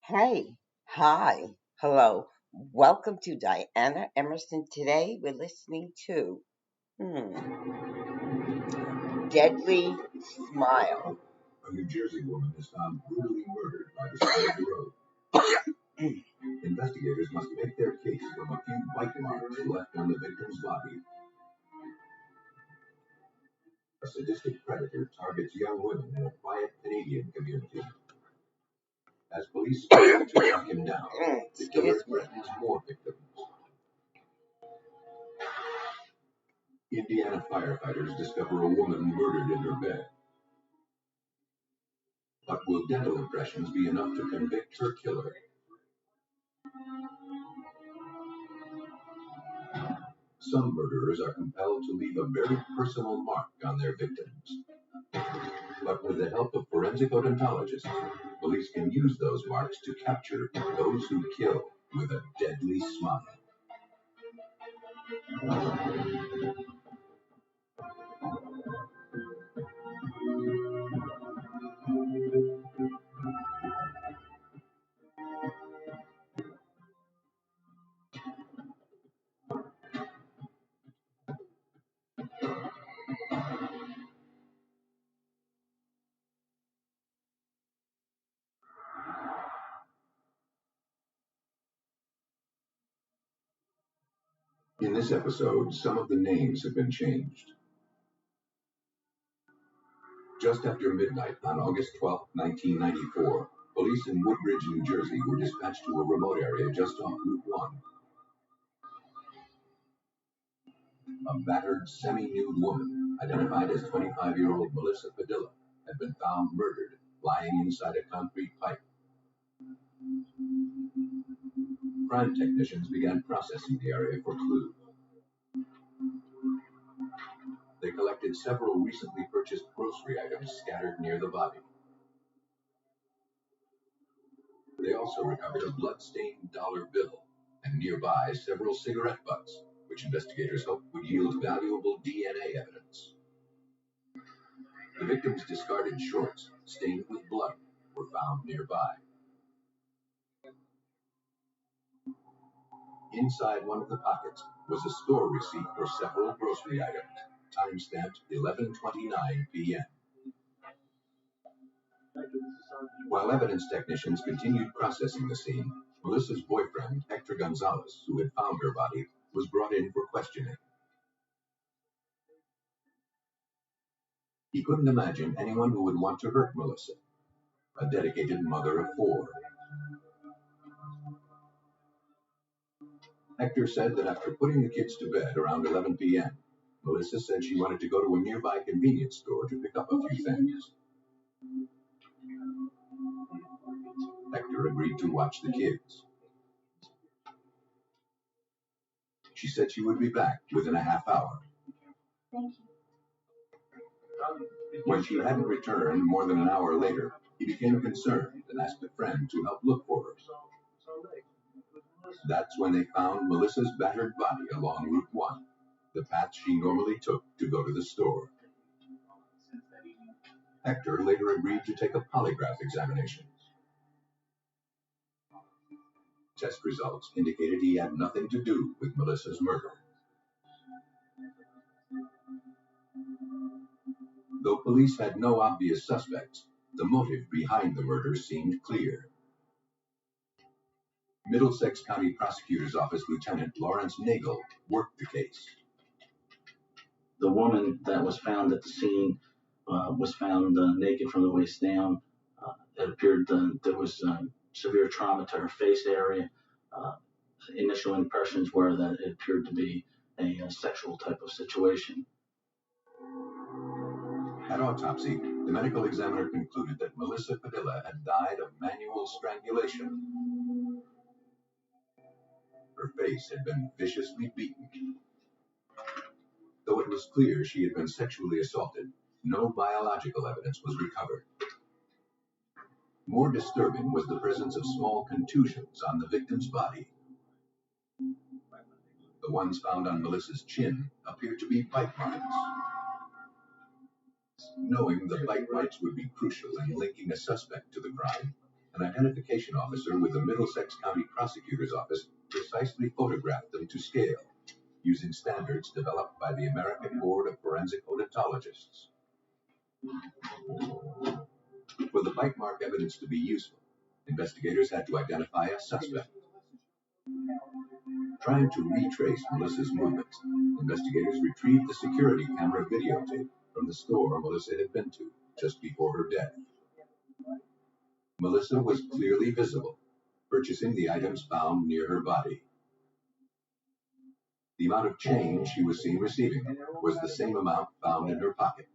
Hey, hi, hello. Welcome to Diana Emerson. Today we're listening to Deadly Smile. A New Jersey woman is found brutally murdered by the side of the road. Investigators must make their case from a few bite marks left on the victim's body. A sadistic predator targets young women in a quiet Canadian community. As police struggle to track him down, the killer threatens more victims. Indiana firefighters discover a woman murdered in her bed. But will dental impressions be enough to convict her killer? Some murderers are compelled to leave a very personal mark on their victims. But with the help of forensic odontologists, police can use those marks to capture those who kill with a deadly smile. In this episode, some of the names have been changed. Just after midnight on August 12, 1994, police in Woodbridge, New Jersey were dispatched to a remote area just off Route 1. A battered, semi-nude woman, identified as 25-year-old Melissa Padilla, had been found murdered, lying inside a concrete pipe. Crime technicians began processing the area for clues. They collected several recently purchased grocery items scattered near the body. They also recovered a blood-stained dollar bill and nearby several cigarette butts, which investigators hoped would yield valuable DNA evidence. The victim's discarded shorts, stained with blood, were found nearby. Inside one of the pockets was a store receipt for several grocery items, time-stamped 11:29 p.m. While evidence technicians continued processing the scene, Melissa's boyfriend, Hector Gonzalez, who had found her body, was brought in for questioning. He couldn't imagine anyone who would want to hurt Melissa, a dedicated mother of four. Hector said that after putting the kids to bed around 11 p.m., Melissa said she wanted to go to a nearby convenience store to pick up a few things. Hector agreed to watch the kids. She said she would be back within a half hour. When she hadn't returned more than an hour later, he became concerned and asked a friend to help look for her. That's when they found Melissa's battered body along Route 1, the path she normally took to go to the store. Hector later agreed to take a polygraph examination. Test results indicated he had nothing to do with Melissa's murder. Though police had no obvious suspects, the motive behind the murder seemed clear. Middlesex County Prosecutor's Office Lieutenant Lawrence Nagel worked the case. The woman that was found at the scene was found naked from the waist down. It appeared there was severe trauma to her face area. Initial impressions were that it appeared to be a sexual type of situation. At autopsy, the medical examiner concluded that Melissa Padilla had died of manual strangulation. Her face had been viciously beaten. Though it was clear she had been sexually assaulted, no biological evidence was recovered. More disturbing was the presence of small contusions on the victim's body. The ones found on Melissa's chin appeared to be bite marks. Knowing the bite marks would be crucial in linking a suspect to the crime, An identification officer with the Middlesex County Prosecutor's Office precisely photographed them to scale, using standards developed by the American Board of Forensic Odontologists. For the bite mark evidence to be useful, investigators had to identify a suspect. Trying to retrace Melissa's movements, investigators retrieved the security camera videotape from the store Melissa had been to just before her death. Melissa was clearly visible, purchasing the items found near her body. The amount of change she was seen receiving was the same amount found in her pocket.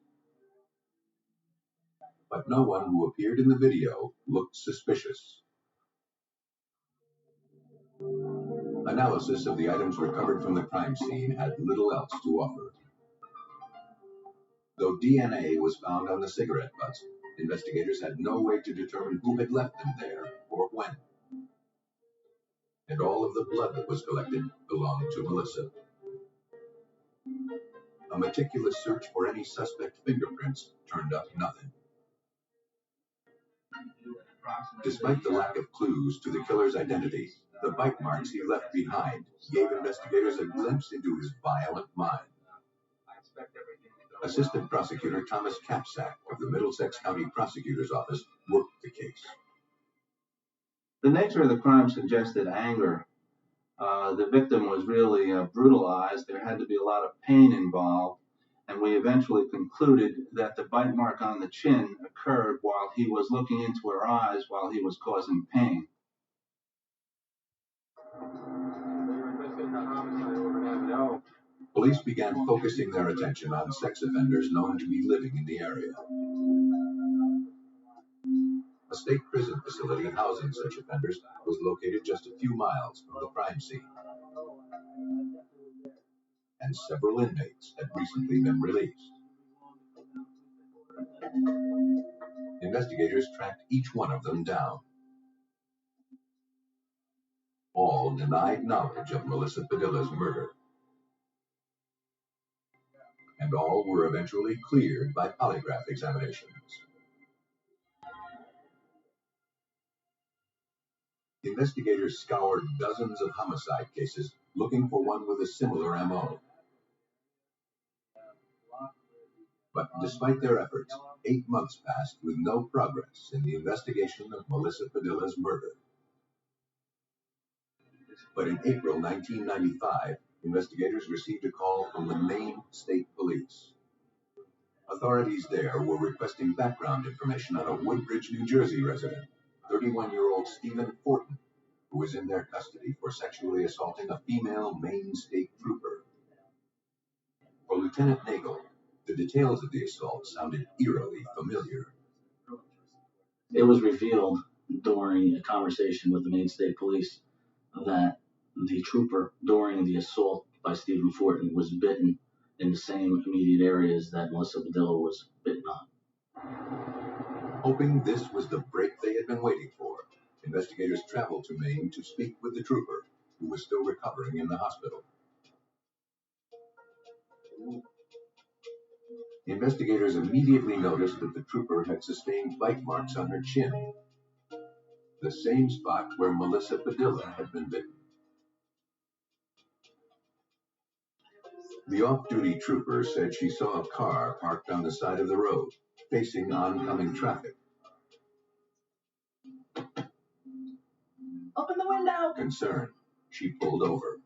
But no one who appeared in the video looked suspicious. Analysis of the items recovered from the crime scene had little else to offer. Though DNA was found on the cigarette butts, investigators had no way to determine who had left them there or when. And all of the blood that was collected belonged to Melissa. A meticulous search for any suspect fingerprints turned up nothing. Despite the lack of clues to the killer's identity, the bite marks he left behind gave investigators a glimpse into his violent mind. Assistant Prosecutor Thomas Capsack of the Middlesex County Prosecutor's Office worked the case. The nature of the crime suggested anger. The victim was really brutalized. There had to be a lot of pain involved, and we eventually concluded that the bite mark on the chin occurred while he was looking into her eyes while he was causing pain. Police began focusing their attention on sex offenders known to be living in the area. A state prison facility housing such offenders was located just a few miles from the crime scene. And several inmates had recently been released. Investigators tracked each one of them down. All denied knowledge of Melissa Padilla's murder. And all were eventually cleared by polygraph examinations. Investigators scoured dozens of homicide cases looking for one with a similar MO. But despite their efforts, 8 months passed with no progress in the investigation of Melissa Padilla's murder. But in April 1995, investigators received a call from the Maine State Police. Authorities there were requesting background information on a Woodbridge, New Jersey resident, 31-year-old Stephen Fortin, who was in their custody for sexually assaulting a female Maine State Trooper. For Lieutenant Nagel, the details of the assault sounded eerily familiar. It was revealed during a conversation with the Maine State Police that the trooper, during the assault by Stephen Fortin, was bitten in the same immediate areas that Melissa Padilla was bitten on. Hoping this was the break they had been waiting for, investigators traveled to Maine to speak with the trooper, who was still recovering in the hospital. Investigators immediately noticed that the trooper had sustained bite marks on her chin, the same spot where Melissa Padilla had been bitten. The off-duty trooper said she saw a car parked on the side of the road, facing oncoming traffic. Open the window! Concerned, she pulled over.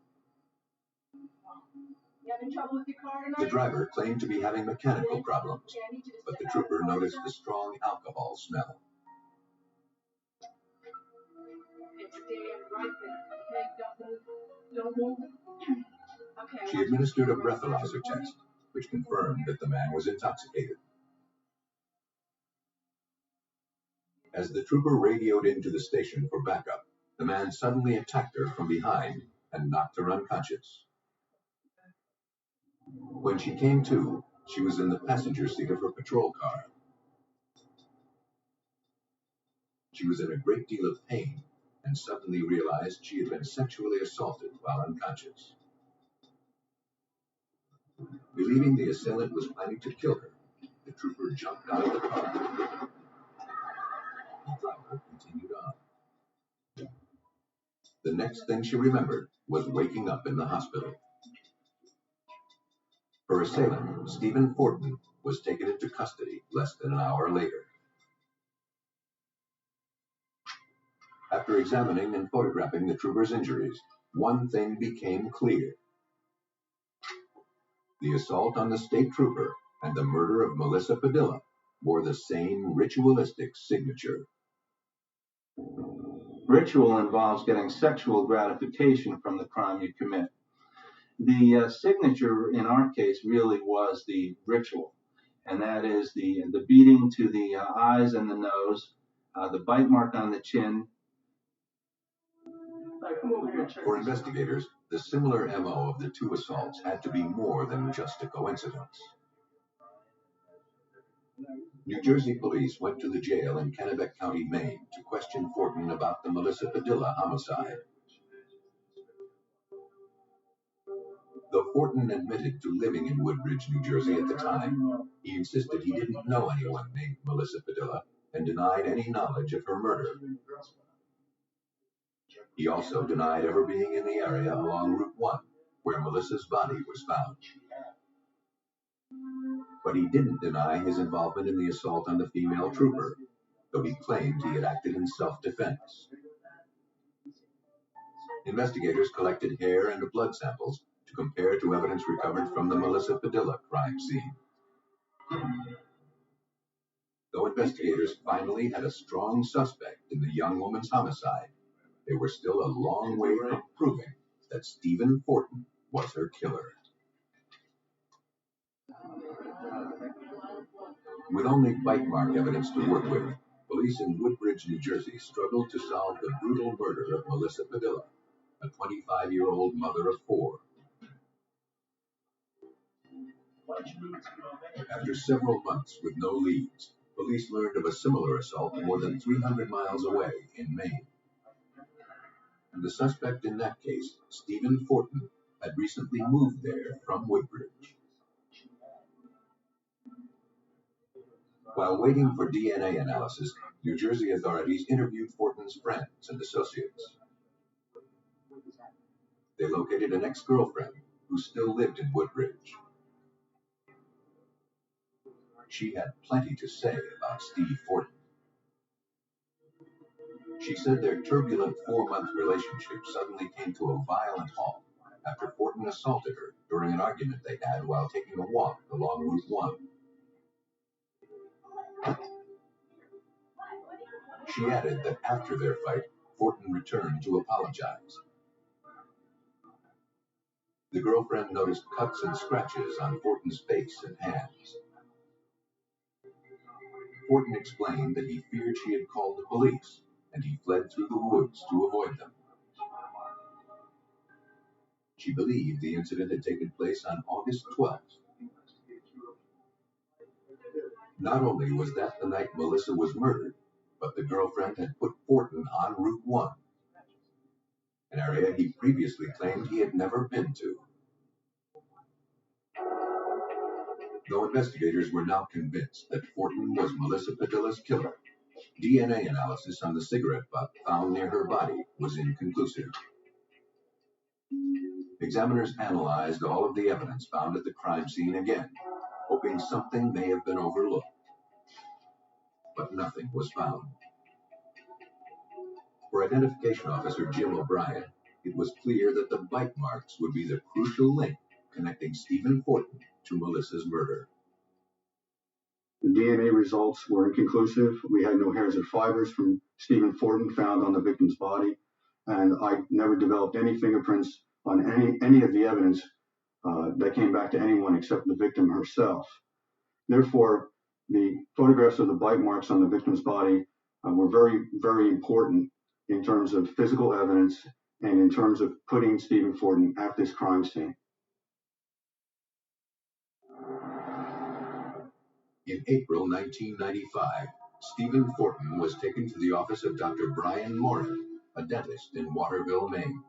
You having trouble with your car tonight? The driver claimed to be having mechanical problems, Okay, I need you to but the step trooper out. noticed the strong alcohol smell. And stand right there. Okay, don't move. Okay. She administered a breathalyzer test, which confirmed that the man was intoxicated. As the trooper radioed into the station for backup, the man suddenly attacked her from behind and knocked her unconscious. When she came to, she was in the passenger seat of her patrol car. She was in a great deal of pain and suddenly realized she had been sexually assaulted while unconscious. Believing the assailant was planning to kill her, the trooper jumped out of the car. the driver continued on. The next thing she remembered was waking up in the hospital. Her assailant, Stephen Fortin, was taken into custody less than an hour later. After examining and photographing the trooper's injuries, one thing became clear. The assault on the state trooper and the murder of Melissa Padilla bore the same ritualistic signature. Ritual involves getting sexual gratification from the crime you commit. The signature in our case really was the ritual, and that is the beating to the eyes and the nose, the bite mark on the chin. For investigators, the similar MO of the two assaults had to be more than just a coincidence. New Jersey police went to the jail in Kennebec County, Maine, to question Fortin about the Melissa Padilla homicide. Though Fortin admitted to living in Woodbridge, New Jersey at the time, he insisted he didn't know anyone named Melissa Padilla and denied any knowledge of her murder. He also denied ever being in the area along Route 1, where Melissa's body was found. But he didn't deny his involvement in the assault on the female trooper, though he claimed he had acted in self-defense. Investigators collected hair and blood samples to compare to evidence recovered from the Melissa Padilla crime scene. Though investigators finally had a strong suspect in the young woman's homicide, they were still a long way from proving that Stephen Fortin was her killer. With only bite mark evidence to work with, police in Woodbridge, New Jersey struggled to solve the brutal murder of Melissa Padilla, a 25-year-old mother of 4. After several months with no leads, police learned of a similar assault more than 300 miles away in Maine. And the suspect in that case, Stephen Fortin, had recently moved there from Woodbridge. While waiting for DNA analysis, New Jersey authorities interviewed Fortin's friends and associates. They located an ex-girlfriend who still lived in Woodbridge. She had plenty to say about Steve Fortin. She said their turbulent 4-month relationship suddenly came to a violent halt after Fortin assaulted her during an argument they had while taking a walk along Route 1. She added that after their fight, Fortin returned to apologize. The girlfriend noticed cuts and scratches on Fortin's face and hands. Fortin explained that he feared she had called the police, and he fled through the woods to avoid them. She believed the incident had taken place on August 12th. Not only was that the night Melissa was murdered, but the girlfriend had put Fortin on Route 1, an area he previously claimed he had never been to. Though investigators were now convinced that Fortin was Melissa Padilla's killer, DNA analysis on the cigarette butt found near her body was inconclusive. Examiners analyzed all of the evidence found at the crime scene again, hoping something may have been overlooked. But nothing was found. For Identification Officer Jim O'Brien, it was clear that the bite marks would be the crucial link connecting Stephen Fortin to Melissa's murder. The DNA results were inconclusive. We had no hairs or fibers from Stephen Fortin found on the victim's body, and I never developed any fingerprints on any of the evidence that came back to anyone except the victim herself. Therefore, the photographs of the bite marks on the victim's body were very, very important in terms of physical evidence and in terms of putting Stephen Fortin at this crime scene. In April 1995, Stephen Fortin was taken to the office of Dr. Brian Morin, a dentist in Waterville, Maine.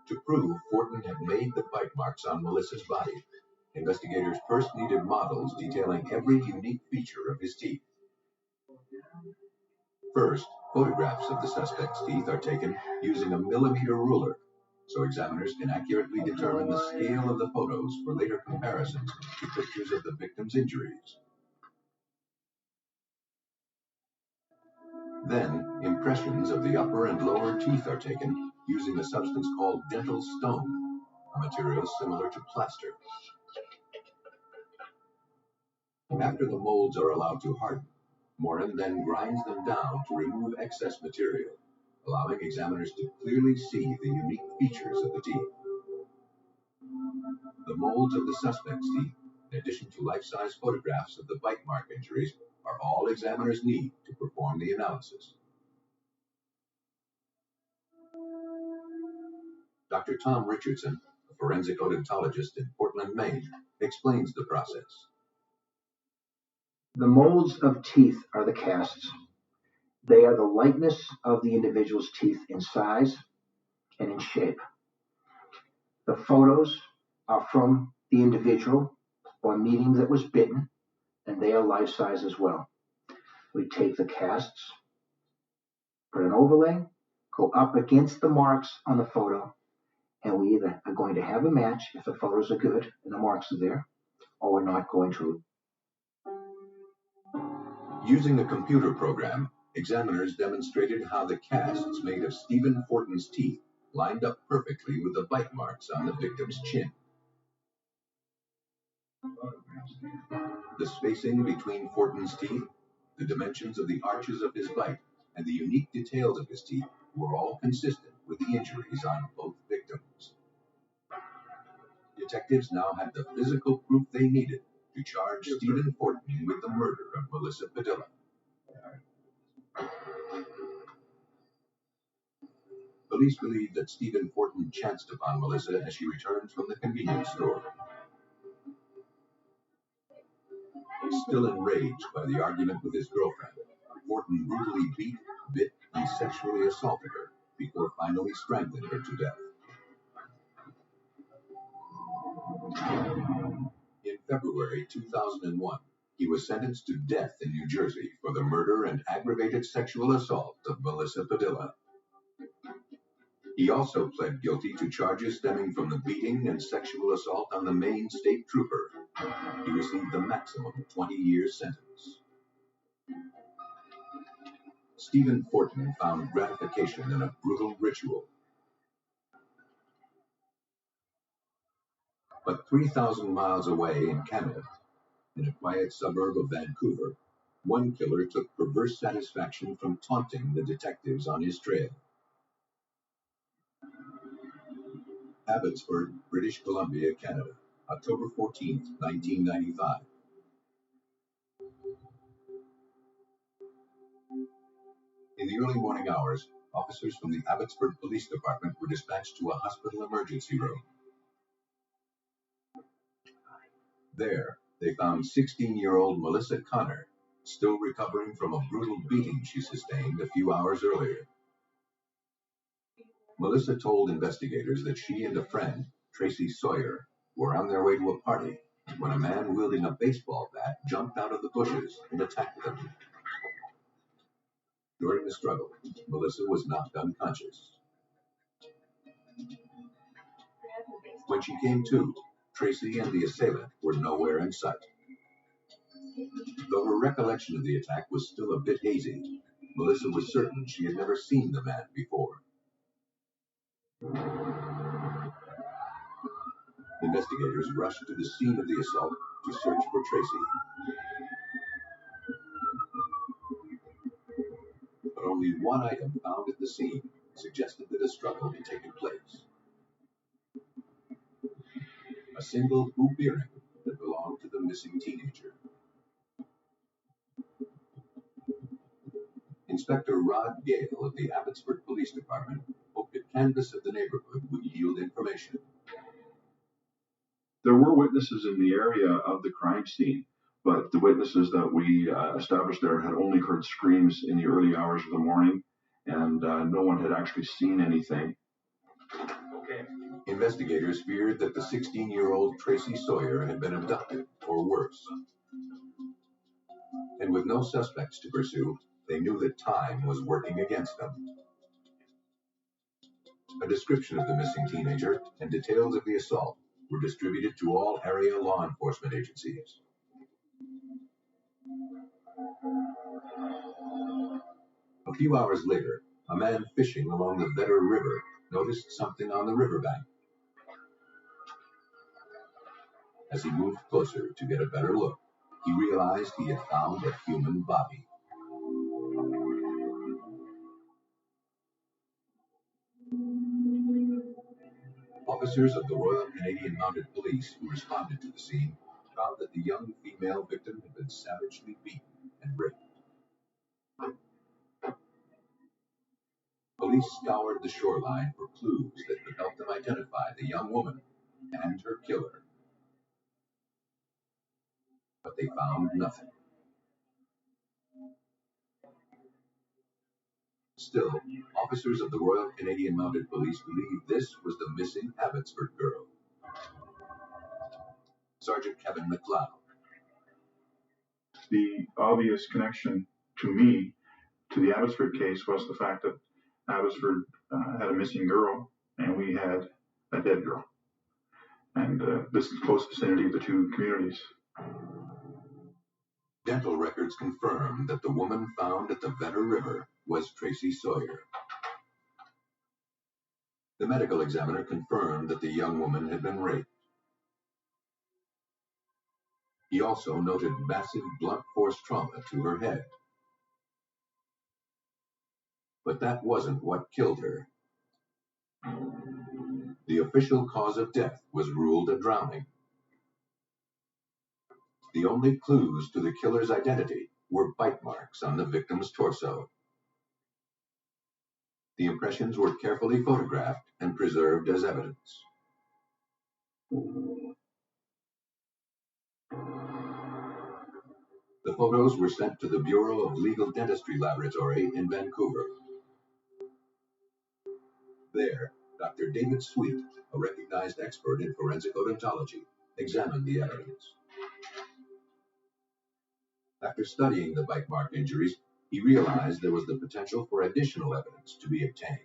To prove Fortin had made the bite marks on Melissa's body, investigators first needed models detailing every unique feature of his teeth. First, photographs of the suspect's teeth are taken using a millimeter ruler, so examiners can accurately determine the scale of the photos for later comparisons to pictures of the victim's injuries. Then, impressions of the upper and lower teeth are taken using a substance called dental stone, a material similar to plaster. After the molds are allowed to harden, Morin then grinds them down to remove excess material, allowing examiners to clearly see the unique features of the teeth. The molds of the suspect's teeth, in addition to life-size photographs of the bite mark injuries, are all examiners need to perform the analysis. Dr. Tom Richardson, a forensic odontologist in Portland, Maine, explains the process. The molds of teeth are the casts. They are the likeness of the individual's teeth in size and in shape. The photos are from the individual or medium that was bitten, and they are life size as well. We take the casts, put an overlay, go up against the marks on the photo, and we either are going to have a match if the photos are good and the marks are there, or we're not going to. Using a computer program, examiners demonstrated how the casts made of Stephen Fortin's teeth lined up perfectly with the bite marks on the victim's chin. The spacing between Fortin's teeth, the dimensions of the arches of his bite, and the unique details of his teeth were all consistent with the injuries on both victims. Detectives now had the physical proof they needed to charge Stephen Fortin with the murder of Melissa Padilla. Police believe that Stephen Fortin chanced upon Melissa as she returned from the convenience store. Still enraged by the argument with his girlfriend, Fortin brutally beat, bit, and sexually assaulted her before finally strangling her to death. In February 2001, he was sentenced to death in New Jersey for the murder and aggravated sexual assault of Melissa Padilla. He also pled guilty to charges stemming from the beating and sexual assault on the Maine state trooper. He received the maximum 20-year sentence. Stephen Fortin found gratification in a brutal ritual. But 3,000 miles away in Canada, in a quiet suburb of Vancouver, one killer took perverse satisfaction from taunting the detectives on his trail. Abbotsford, British Columbia, Canada, October 14, 1995. In the early morning hours, officers from the Abbotsford Police Department were dispatched to a hospital emergency room. There, they found 16-year-old Melissa Connor, still recovering from a brutal beating she sustained a few hours earlier. Melissa told investigators that she and a friend, Tracy Sawyer, were on their way to a party when a man wielding a baseball bat jumped out of the bushes and attacked them. During the struggle, Melissa was knocked unconscious. When she came to, Tracy and the assailant were nowhere in sight. Though her recollection of the attack was still a bit hazy, Melissa was certain she had never seen the man before. Investigators rushed to the scene of the assault to search for Tracy. But only one item found at the scene suggested that a struggle had taken place. A single hoop earring that belonged to the missing teenager. Inspector Rod Gale of the Abbotsford Police Department hoped a canvass of the neighborhood would yield information. There were witnesses in the area of the crime scene, but the witnesses that we established there had only heard screams in the early hours of the morning, and no one had actually seen anything. Okay. Investigators feared that the 16-year-old Tracy Sawyer had been abducted, or worse. And with no suspects to pursue, They knew that time was working against them. A description of the missing teenager and details of the assault were distributed to all area law enforcement agencies. A few hours later, a man fishing along the Vedder River noticed something on the riverbank. As he moved closer to get a better look, he realized he had found a human body. Officers of the Royal Canadian Mounted Police who responded to the scene found that the young female victim had been savagely beaten and raped. Police scoured the shoreline for clues that could help them identify the young woman and her killer. But they found nothing. Still, officers of the Royal Canadian Mounted Police believe this was the missing Abbotsford girl. Sergeant Kevin McLeod. The obvious connection to me to the Abbotsford case was the fact that Abbotsford had a missing girl and we had a dead girl. And this is the close vicinity of the two communities. Dental records confirm that the woman found at the Vedder River was Tracy Sawyer. The medical examiner confirmed that the young woman had been raped. He also noted massive blunt force trauma to her head. But that wasn't what killed her. The official cause of death was ruled a drowning. The only clues to the killer's identity were bite marks on the victim's torso. The impressions were carefully photographed and preserved as evidence. The photos were sent to the Bureau of Legal Dentistry Laboratory in Vancouver. There, Dr. David Sweet, a recognized expert in forensic odontology, examined the evidence. After studying the bite mark injuries, he realized there was the potential for additional evidence to be obtained.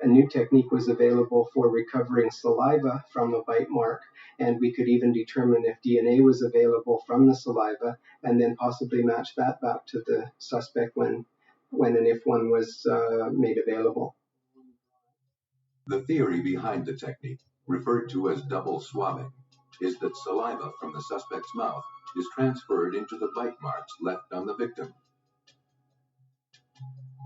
A new technique was available for recovering saliva from the bite mark, and we could even determine if DNA was available from the saliva and then possibly match that back to the suspect when and if one was made available. The theory behind the technique, referred to as double swabbing, is that saliva from the suspect's mouth is transferred into the bite marks left on the victim.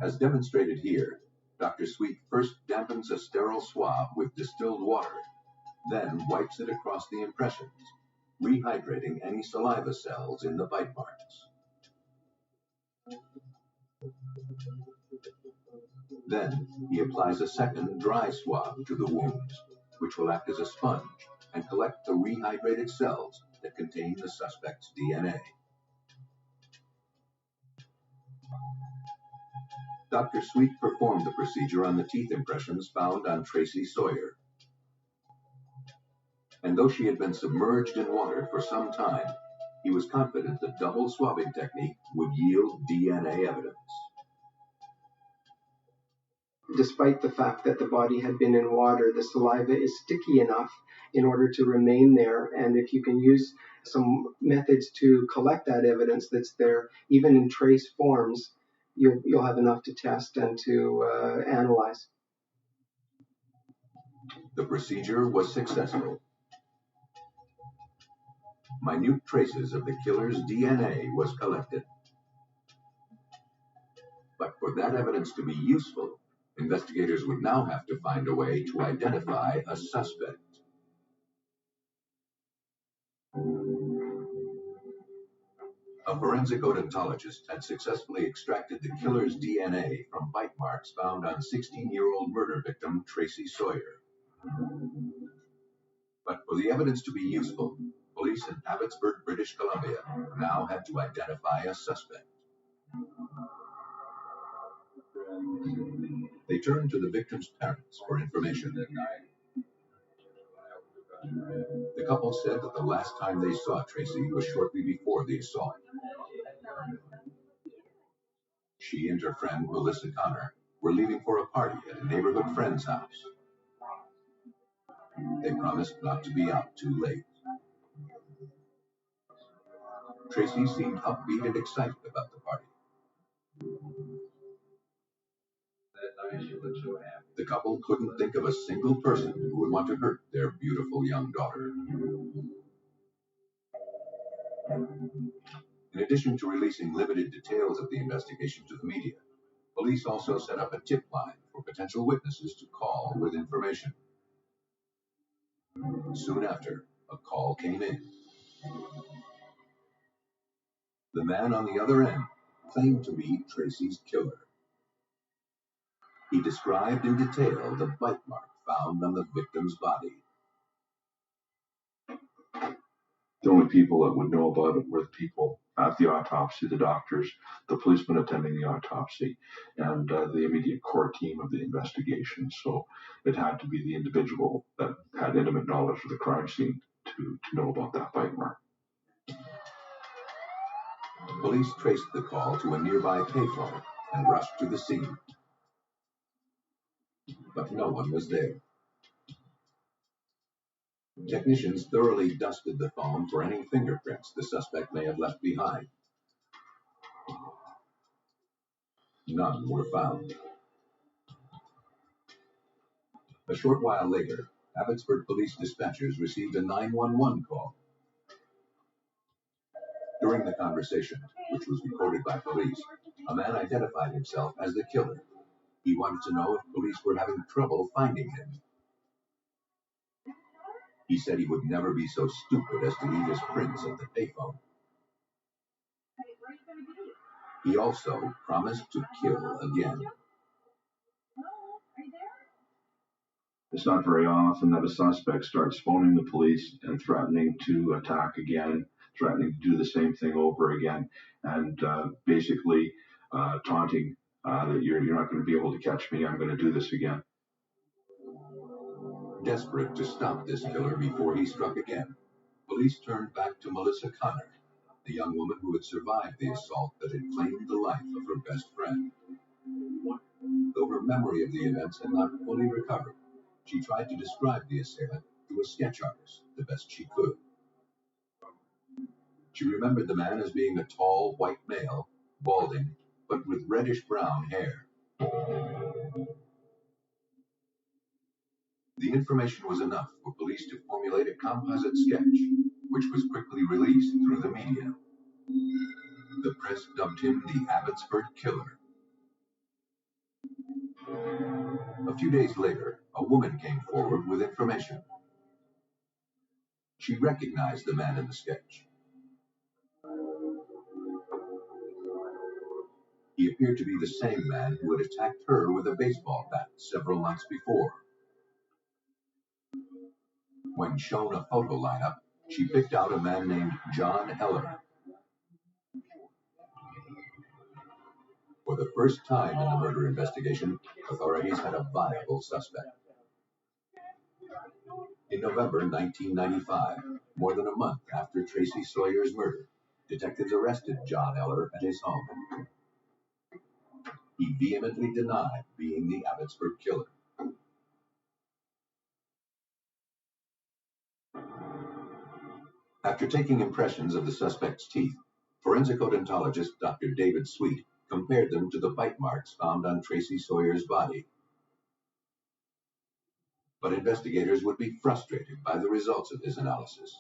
As demonstrated here, Dr. Sweet first dampens a sterile swab with distilled water, then wipes it across the impressions, rehydrating any saliva cells in the bite marks. Then he applies a second dry swab to the wounds, which will act as a sponge and collect the rehydrated cells that contain the suspect's DNA. Dr. Sweet performed the procedure on the teeth impressions found on Tracy Sawyer. And though she had been submerged in water for some time, he was confident the double swabbing technique would yield DNA evidence. Despite the fact that the body had been in water, the saliva is sticky enough in order to remain there, and if you can use some methods to collect that evidence that's there, even in trace forms, you'll have enough to test and to analyze. The procedure was successful. Minute traces of the killer's DNA was collected. But for that evidence to be useful, investigators would now have to find a way to identify a suspect. A forensic odontologist had successfully extracted the killer's DNA from bite marks found on 16-year-old murder victim Tracy Sawyer. But for the evidence to be useful, police in Abbotsford, British Columbia, now had to identify a suspect. They turned to the victim's parents for information. The couple said that the last time they saw Tracy was shortly before the assault. She and her friend Melissa Connor were leaving for a party at a neighborhood friend's house. They promised not to be out too late. Tracy seemed upbeat and excited about the party. The couple couldn't think of a single person who would want to hurt their beautiful young daughter. In addition to releasing limited details of the investigation to the media, police also set up a tip line for potential witnesses to call with information. Soon after, a call came in. The man on the other end claimed to be Tracy's killer. He described in detail the bite mark found on the victim's body. The only people that would know about it were the people at the autopsy, the doctors, the policemen attending the autopsy, and the immediate core team of the investigation. So it had to be the individual that had intimate knowledge of the crime scene to know about that bite mark. Police traced the call to a nearby payphone and rushed to the scene. But no one was there. Technicians thoroughly dusted the phone for any fingerprints the suspect may have left behind. None were found. A short while later, Abbotsford police dispatchers received a 911 call. During the conversation, which was recorded by police, a man identified himself as the killer. He wanted to know if police were having trouble finding him. He said he would never be so stupid as to leave his prints at the payphone. He also promised to kill again. It's not very often that a suspect starts phoning the police and threatening to attack again, threatening to do the same thing over again, and basically taunting that you're not going to be able to catch me, I'm going to do this again. Desperate to stop this killer before he struck again, police turned back to Melissa Connor, the young woman who had survived the assault that had claimed the life of her best friend. Though her memory of the events had not fully recovered, she tried to describe the assailant to a sketch artist the best she could. She remembered the man as being a tall, white male, balding, but with reddish-brown hair. The information was enough for police to formulate a composite sketch, which was quickly released through the media. The press dubbed him the Abbotsford Killer. A few days later, a woman came forward with information. She recognized the man in the sketch. He appeared to be the same man who had attacked her with a baseball bat several months before. When shown a photo lineup, she picked out a man named John Eller. For the first time in the murder investigation, authorities had a viable suspect. In November 1995, more than a month after Tracy Sawyer's murder, detectives arrested John Eller at his home. He vehemently denied being the Abbotsford Killer. After taking impressions of the suspect's teeth, forensic odontologist Dr. David Sweet compared them to the bite marks found on Tracy Sawyer's body. But investigators would be frustrated by the results of his analysis.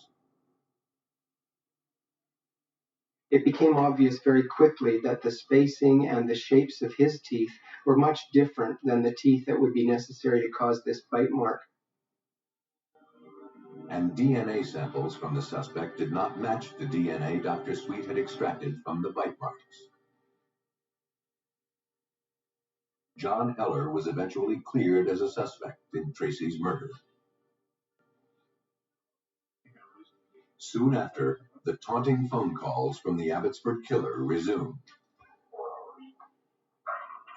It became obvious very quickly that the spacing and the shapes of his teeth were much different than the teeth that would be necessary to cause this bite mark. And DNA samples from the suspect did not match the DNA Dr. Sweet had extracted from the bite marks. John Eller was eventually cleared as a suspect in Tracy's murder. Soon after, the taunting phone calls from the Abbotsford Killer resumed.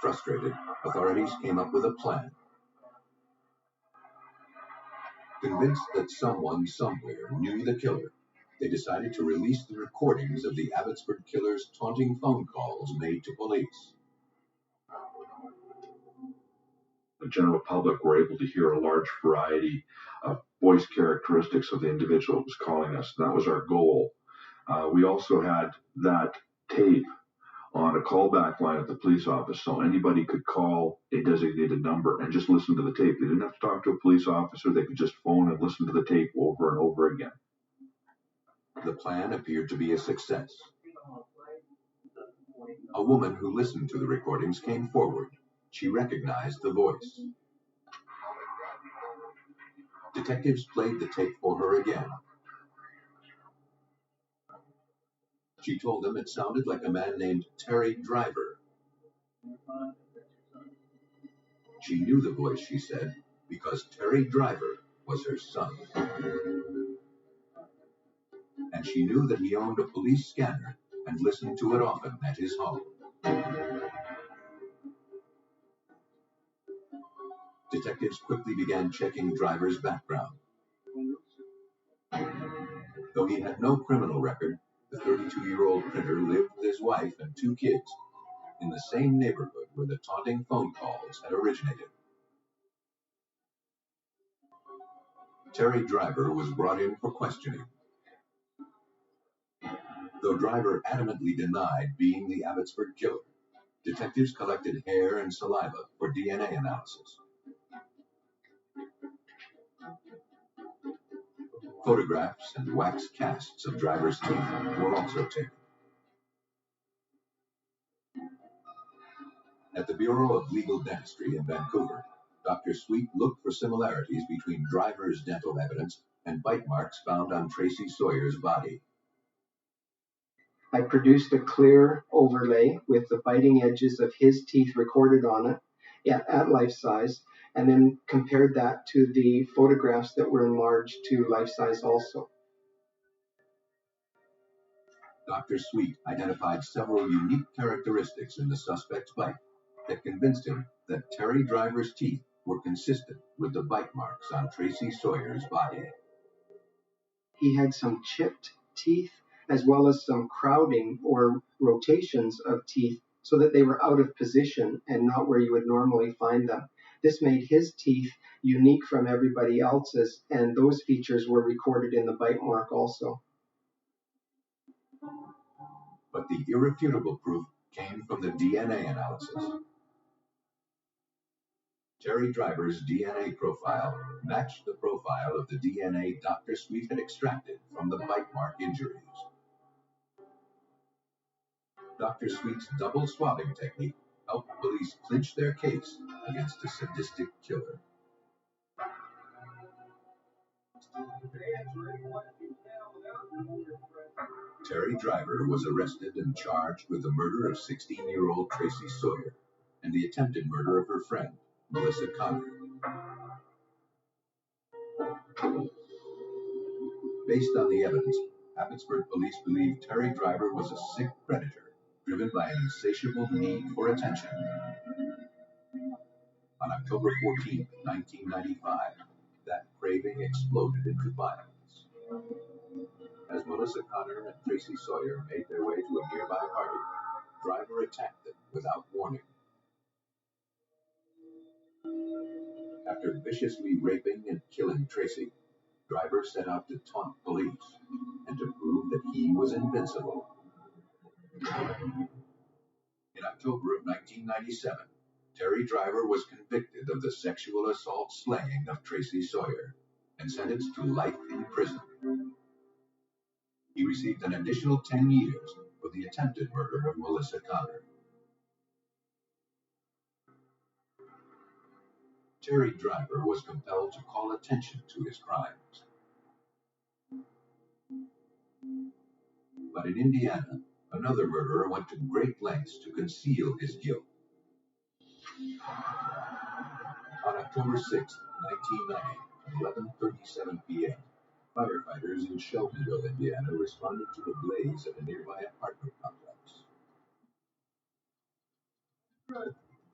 Frustrated, authorities came up with a plan. Convinced that someone somewhere knew the killer, they decided to release the recordings of the Abbotsford Killer's taunting phone calls made to police. the general public were able to hear a large variety of voice characteristics of the individual that was calling us. And that was our goal. We also had that tape on a callback line at the police office, so anybody could call a designated number and just listen to the tape. They didn't have to talk to a police officer. They could just phone and listen to the tape over and over again. The plan appeared to be a success. A woman who listened to the recordings came forward. She recognized the voice. Detectives played the tape for her again. She told them it sounded like a man named Terry Driver. She knew the voice, she said, because Terry Driver was her son. And she knew that he owned a police scanner and listened to it often at his home. Detectives quickly began checking Driver's background. Though he had no criminal record, the 32-year-old printer lived with his wife and 2 kids in the same neighborhood where the taunting phone calls had originated. Terry Driver was brought in for questioning. Though Driver adamantly denied being the Abbotsford killer, detectives collected hair and saliva for DNA analysis. Photographs and wax casts of Driver's teeth were also taken. At the Bureau of Legal Dentistry in Vancouver, Dr. Sweet looked for similarities between Driver's dental evidence and bite marks found on Tracy Sawyer's body. I produced a clear overlay with the biting edges of his teeth recorded on it at life size, and then compared that to the photographs that were enlarged to life size also. Dr. Sweet identified several unique characteristics in the suspect's bite that convinced him that Terry Driver's teeth were consistent with the bite marks on Tracy Sawyer's body. He had some chipped teeth as well as some crowding or rotations of teeth so that they were out of position and not where you would normally find them. This made his teeth unique from everybody else's, and those features were recorded in the bite mark also. But the irrefutable proof came from the DNA analysis. Terry Driver's DNA profile matched the profile of the DNA Dr. Sweet had extracted from the bite mark injuries. Dr. Sweet's double swabbing technique helped police clinch their case against a sadistic killer. Terry Driver was arrested and charged with the murder of 16-year-old Tracy Sawyer and the attempted murder of her friend, Melissa Connor. Based on the evidence, Abbotsford police believe Terry Driver was a sick predator driven by an insatiable need for attention. On October 14, 1995, that craving exploded into violence. As Melissa Connor and Tracy Sawyer made their way to a nearby party, Driver attacked them without warning. After viciously raping and killing Tracy, Driver set out to taunt police and to prove that he was invincible. In October of 1997, Terry Driver was convicted of the sexual assault slaying of Tracy Sawyer and sentenced to life in prison. He received an additional 10 years for the attempted murder of Melissa Connor. Terry Driver was compelled to call attention to his crimes. But in Indiana, another murderer went to great lengths to conceal his guilt. On October 6, 1990, at 11:37 p.m., firefighters in Shelbyville, Indiana, responded to a blaze at a nearby apartment complex.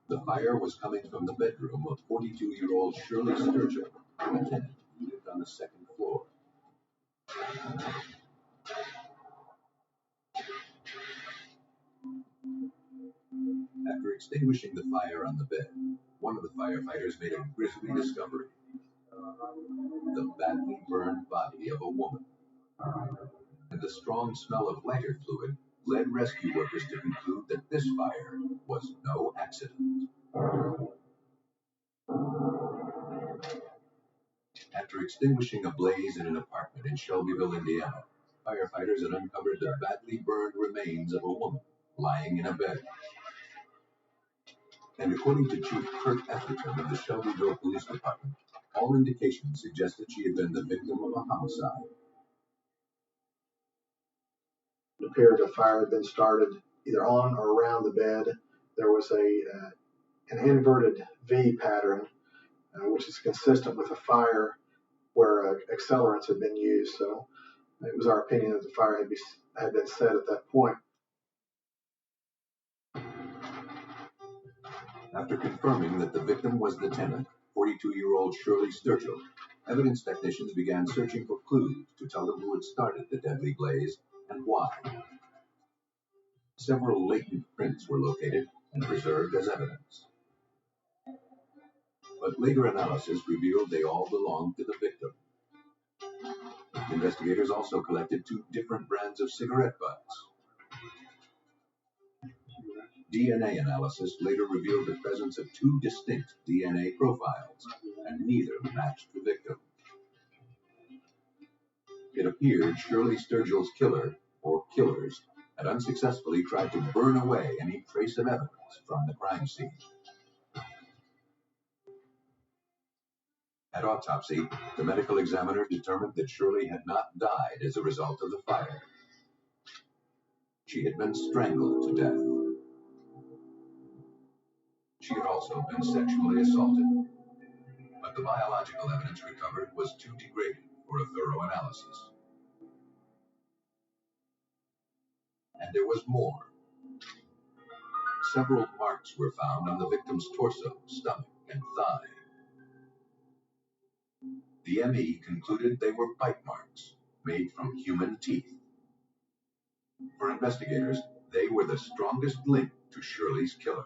The fire was coming from the bedroom of 42-year-old Shirley Sturgill, a tenant who lived on the second floor. After extinguishing the fire on the bed, one of the firefighters made a grisly discovery: the badly burned body of a woman. And the strong smell of lighter fluid led rescue workers to conclude that this fire was no accident. After extinguishing a blaze in an apartment in Shelbyville, Indiana, firefighters had uncovered the badly burned remains of a woman lying in a bed. And according to Chief Kurt Etherton of the Shelbyville Police Department, all indications suggested she had been the victim of a homicide. It appeared a fire had been started either on or around the bed. There was an inverted V pattern, which is consistent with a fire where accelerants had been used. So it was our opinion that the fire had been set at that point. After confirming that the victim was the tenant, 42-year-old Shirley Sturgill, evidence technicians began searching for clues to tell them who had started the deadly blaze and why. Several latent prints were located and preserved as evidence. But later analysis revealed they all belonged to the victim. Investigators also collected 2 different brands of cigarette butts. DNA analysis later revealed the presence of 2 distinct DNA profiles, and neither matched the victim. It appeared Shirley Sturgill's killer, or killers, had unsuccessfully tried to burn away any trace of evidence from the crime scene. At autopsy, the medical examiner determined that Shirley had not died as a result of the fire. She had been strangled to death. She had also been sexually assaulted. But the biological evidence recovered was too degraded for a thorough analysis. And there was more. Several marks were found on the victim's torso, stomach, and thigh. The ME concluded they were bite marks made from human teeth. For investigators, they were the strongest link to Shirley's killer.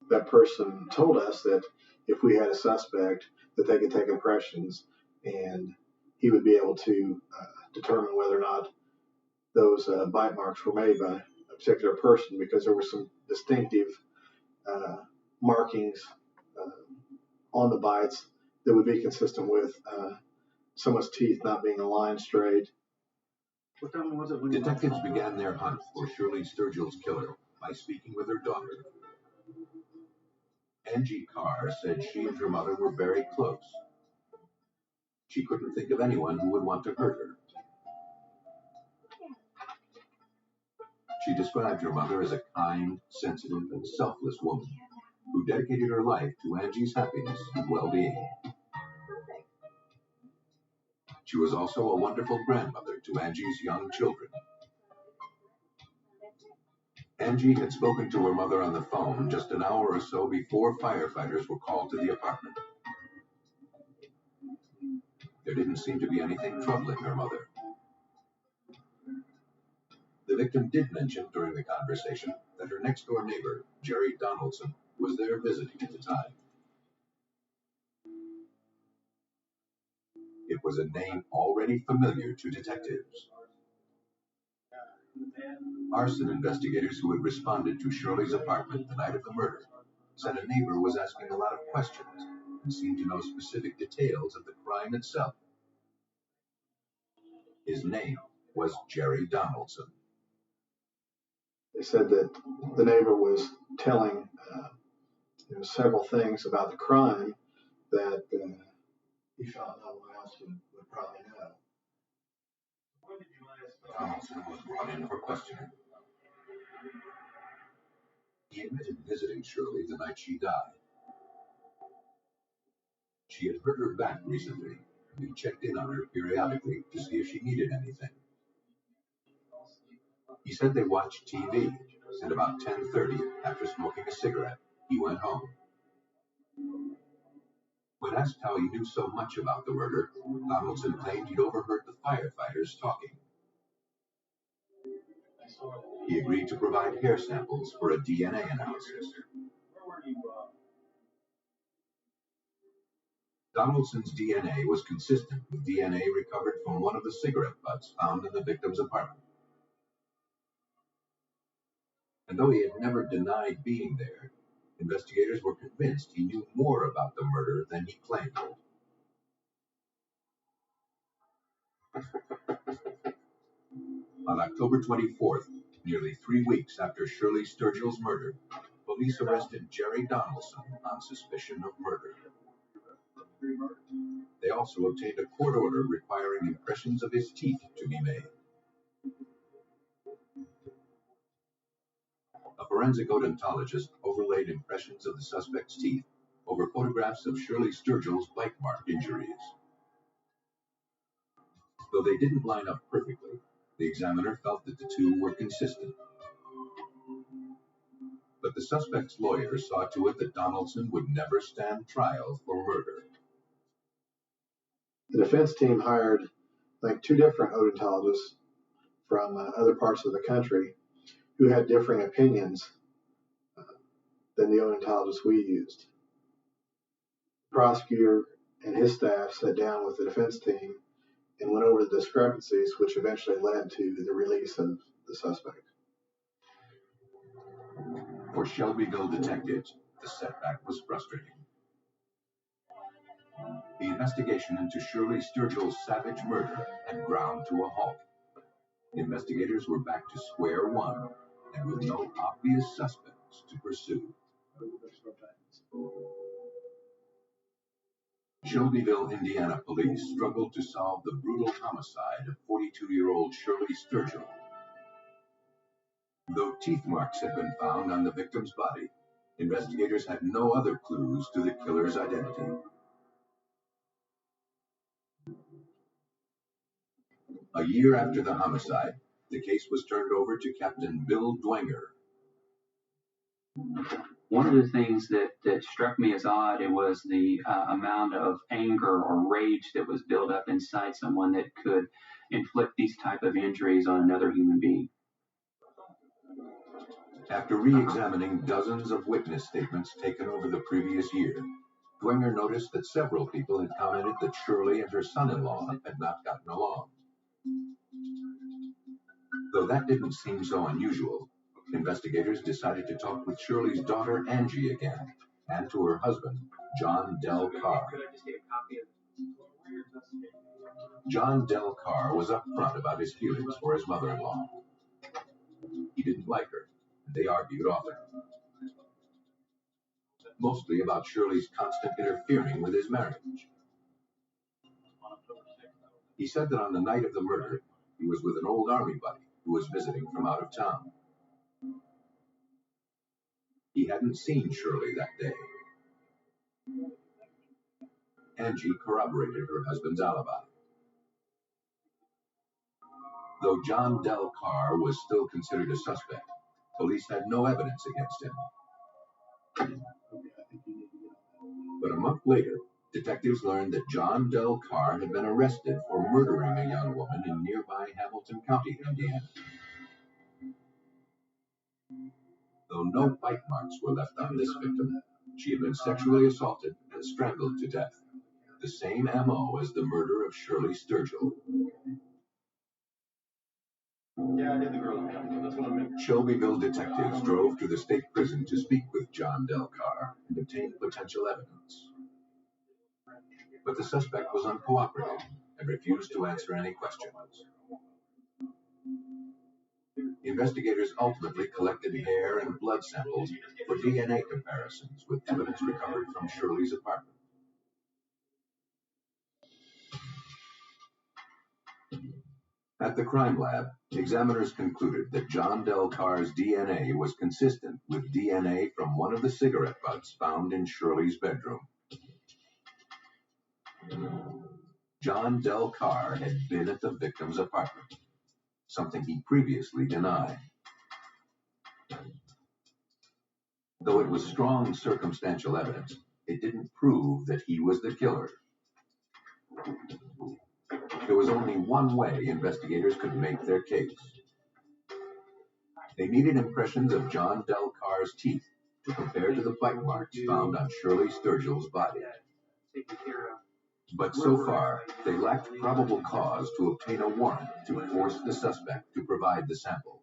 That person told us that if we had a suspect, that they could take impressions and he would be able to determine whether or not those bite marks were made by a particular person, because there were some distinctive markings on the bites that would be consistent with someone's teeth not being aligned straight. What time was it when Detectives began their hunt for Shirley Sturgill's killer by speaking with her daughter. Angie Carr said she and her mother were very close. She couldn't think of anyone who would want to hurt her. She described her mother as a kind, sensitive, and selfless woman who dedicated her life to Angie's happiness and well-being. She was also a wonderful grandmother to Angie's young children. Angie had spoken to her mother on the phone just an hour or so before firefighters were called to the apartment. There didn't seem to be anything troubling her mother. The victim did mention during the conversation that her next-door neighbor, Jerry Donaldson, was there visiting at the time. It was a name already familiar to detectives. Arson investigators who had responded to Shirley's apartment the night of the murder said a neighbor was asking a lot of questions and seemed to know specific details of the crime itself. His name was Jerry Donaldson. They said that the neighbor was telling several things about the crime that he felt no one else would probably know. Donaldson was brought in for questioning. He admitted visiting Shirley the night she died. She had hurt her back recently, and he checked in on her periodically to see if she needed anything. He said they watched TV, and about 10:30, after smoking a cigarette, he went home. When asked how he knew so much about the murder, Donaldson claimed he'd overheard the firefighters talking. He agreed to provide hair samples for a DNA analysis. Donaldson's DNA was consistent with DNA recovered from one of the cigarette butts found in the victim's apartment. And though he had never denied being there, investigators were convinced he knew more about the murder than he claimed. On October 24th, nearly 3 weeks after Shirley Sturgill's murder, police arrested Jerry Donaldson on suspicion of murder. They also obtained a court order requiring impressions of his teeth to be made. A forensic odontologist overlaid impressions of the suspect's teeth over photographs of Shirley Sturgill's bite mark injuries. Though they didn't line up perfectly, the examiner felt that the two were consistent. But the suspect's lawyer saw to it that Donaldson would never stand trial for murder. The defense team hired like 2 different odontologists from other parts of the country who had differing opinions than the odontologists we used. The prosecutor and his staff sat down with the defense team and went over the discrepancies, which eventually led to the release of the suspect. For Shelbyville detectives, the setback was frustrating. The investigation into Shirley Sturgill's savage murder had ground to a halt. Investigators were back to square one and with no obvious suspects to pursue. Shelbyville, Indiana police struggled to solve the brutal homicide of 42-year-old Shirley Sturgill. Though teeth marks had been found on the victim's body, investigators had no other clues to the killer's identity. A year after the homicide, the case was turned over to Captain Bill Dwenger. One of the things that struck me as odd, it was the amount of anger or rage that was built up inside someone that could inflict these type of injuries on another human being. After re-examining dozens of witness statements taken over the previous year, Dwenger noticed that several people had commented that Shirley and her son-in-law had not gotten along. Though that didn't seem so unusual, investigators decided to talk with Shirley's daughter Angie again, and to her husband, John Del Carr. John Del Carr was upfront about his feelings for his mother-in-law. He didn't like her, and they argued often. Mostly about Shirley's constant interfering with his marriage. He said that on the night of the murder, he was with an old army buddy who was visiting from out of town. He hadn't seen Shirley that day. Angie corroborated her husband's alibi. Though John Del Carr was still considered a suspect, police had no evidence against him. But a month later, detectives learned that John Del Carr had been arrested for murdering a young woman in nearby Hamilton County, Indiana. Though no bite marks were left on this victim, she had been sexually assaulted and strangled to death. The same MO as the murder of Shirley Sturgill. Yeah, I did the girl. That's what I meant. Shelbyville detectives drove to the state prison to speak with John Del Carr and obtain potential evidence. But the suspect was uncooperative and refused to answer any questions. Investigators ultimately collected hair and blood samples for DNA comparisons with evidence recovered from Shirley's apartment. At the crime lab, examiners concluded that John Del Carr's DNA was consistent with DNA from one of the cigarette butts found in Shirley's bedroom. John Del Carr had been at the victim's apartment, something he previously denied. Though it was strong circumstantial evidence, it didn't prove that he was the killer. There was only one way investigators could make their case. They needed impressions of John Del Carr's teeth to compare to the bite marks found on Shirley Sturgill's body. But so far, they lacked probable cause to obtain a warrant to force the suspect to provide the samples.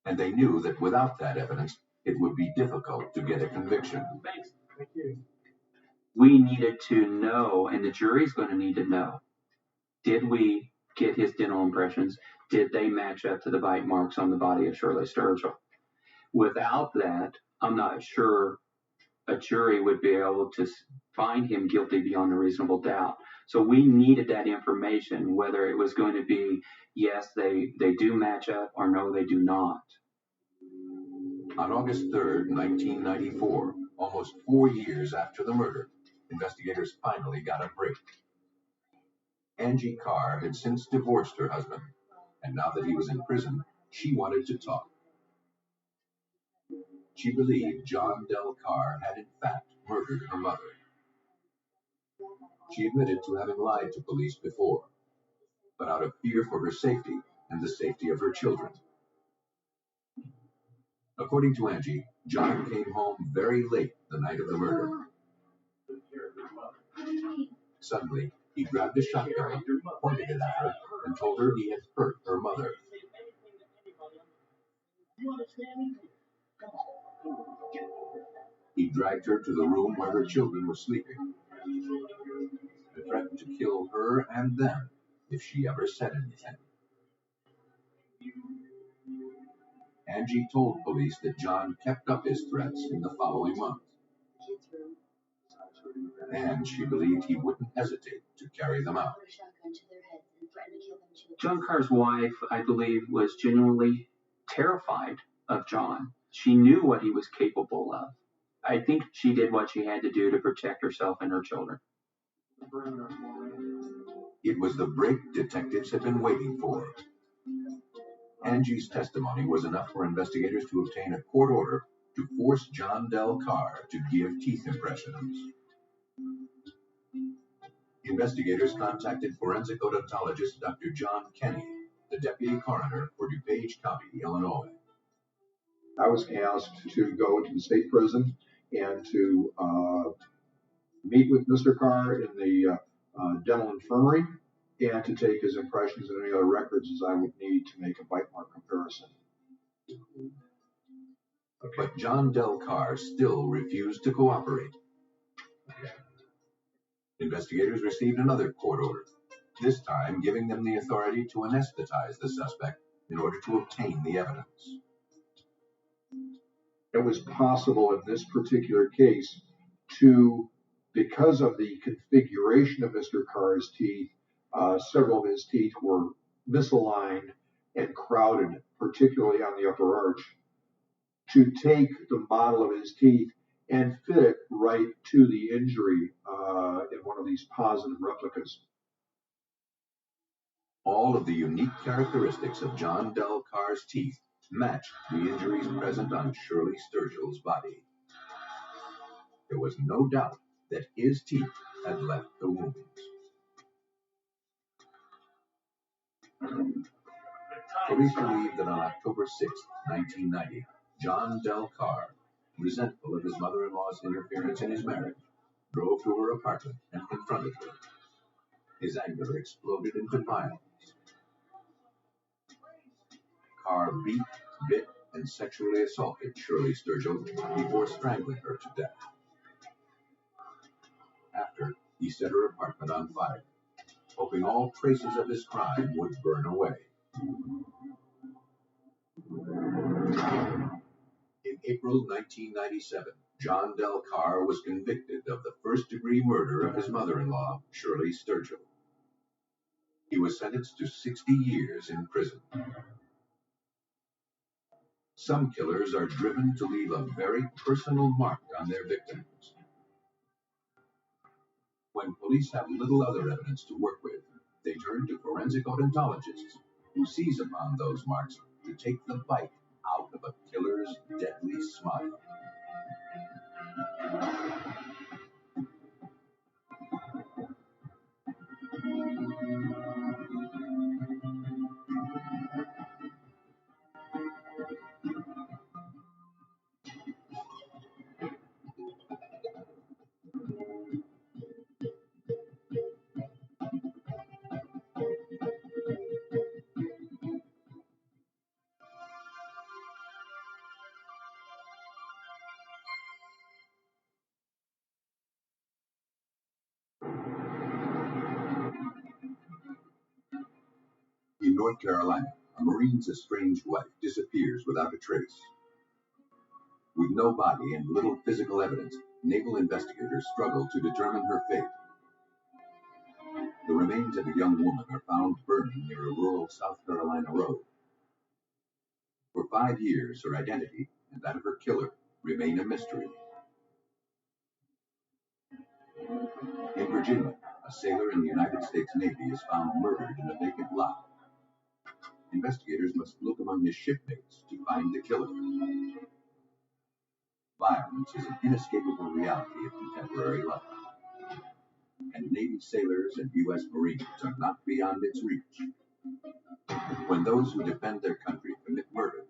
And they knew that without that evidence, it would be difficult to get a conviction. Thank you. We needed to know, and the jury's going to need to know, did we get his dental impressions? Did they match up to the bite marks on the body of Shirley Sturgill? Without that, I'm not sure a jury would be able to find him guilty beyond a reasonable doubt. So we needed that information, whether it was going to be, yes, they do match up, or no, they do not. On August 3rd, 1994, almost 4 years after the murder, investigators finally got a break. Angie Carr had since divorced her husband, and now that he was in prison, she wanted to talk. She believed John Del Carr had in fact murdered her mother. She admitted to having lied to police before, but out of fear for her safety and the safety of her children. According to Angie, John came home very late the night of the murder. Suddenly, he grabbed a shotgun, pointed it at her, and told her he had hurt her mother. He dragged her to the room where her children were sleeping and threatened to kill her and them if she ever said anything. Angie told police that John kept up his threats in the following month, and she believed he wouldn't hesitate to carry them out. John Carr's wife, I believe, was genuinely terrified of John. She knew what he was capable of. I think she did what she had to do to protect herself and her children. It was the break detectives had been waiting for. Angie's testimony was enough for investigators to obtain a court order to force John Del Carr to give teeth impressions. Investigators contacted forensic odontologist Dr. John Kenny, the deputy coroner for DuPage County, Illinois. I was asked to go to the state prison and to meet with Mr. Carr in the dental infirmary and to take his impressions and any other records as I would need to make a bite mark comparison. But John Del Carr still refused to cooperate. Investigators received another court order, this time giving them the authority to anesthetize the suspect in order to obtain the evidence. It was possible in this particular case to, because of the configuration of Mr. Carr's teeth, several of his teeth were misaligned and crowded, particularly on the upper arch, to take the model of his teeth and fit it right to the injury in one of these positive replicas. All of the unique characteristics of John Del Carr's teeth matched the injuries present on Shirley Sturgill's body. There was no doubt that his teeth had left the wounds. Police believe that on October 6, 1990, John Del Carr, resentful of his mother-in-law's interference in his marriage, drove to her apartment and confronted her. His anger exploded into violence. Carr beat, bit, and sexually assaulted Shirley Sturgill before strangling her to death. After, he set her apartment on fire, hoping all traces of his crime would burn away. In April 1997, John Del Carr was convicted of the first-degree murder of his mother-in-law, Shirley Sturgill. He was sentenced to 60 years in prison. Some killers are driven to leave a very personal mark on their victims. When police have little other evidence to work with, they turn to forensic odontologists, who seize upon those marks to take the bite out of a killer's deadly smile. In North Carolina, a Marine's estranged wife disappears without a trace. With no body and little physical evidence, naval investigators struggle to determine her fate. The remains of a young woman are found burning near a rural South Carolina road. For 5 years, her identity and that of her killer remain a mystery. In Virginia, a sailor in the United States Navy is found murdered in a vacant lot. Investigators must look among his shipmates to find the killer. Violence is an inescapable reality of contemporary life, and Navy sailors and U.S. Marines are not beyond its reach. When those who defend their country commit murder,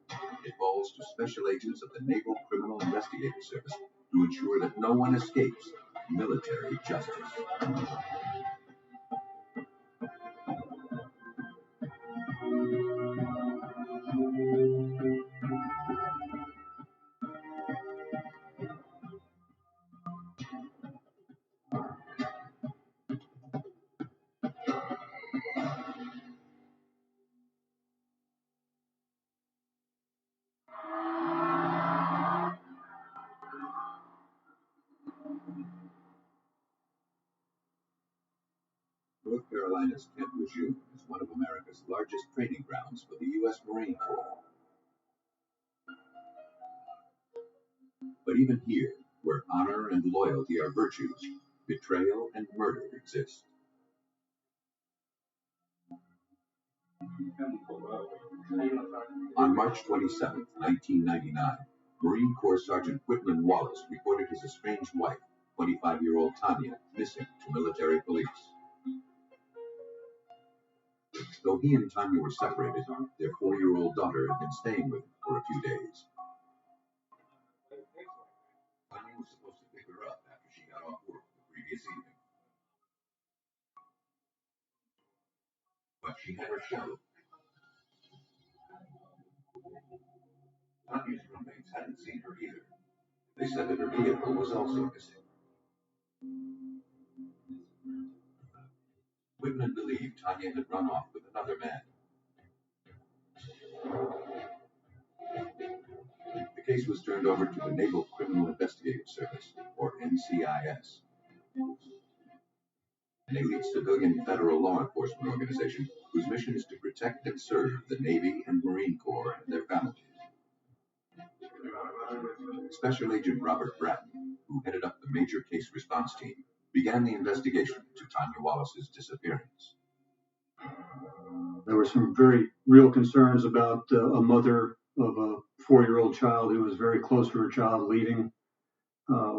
it falls to special agents of the Naval Criminal Investigative Service to ensure that no one escapes military justice. North Carolina's Camp Lejeune is one of America's largest training grounds for the U.S. Marine Corps. But even here, where honor and loyalty are virtues, betrayal and murder exist. On March 27, 1999, Marine Corps Sergeant Whitman Wallace reported his estranged wife, 25-year-old Tanya, missing to military police. Though he and Tanya were separated, their 4-year-old daughter had been staying with him for a few days. Tanya was supposed to pick her up after she got off work the previous evening. But she had her shuttle. Tanya's roommates hadn't seen her either. They said that her vehicle was also missing. Whitman believed Tanya had run off with another man. The case was turned over to the Naval Criminal Investigative Service, or NCIS, an elite civilian federal law enforcement organization whose mission is to protect and serve the Navy and Marine Corps and their families. Special Agent Robert Bratton, who headed up the major case response team, began the investigation into Tanya Wallace's disappearance. There were some very real concerns about a mother of a 4-year-old child who was very close to her child leaving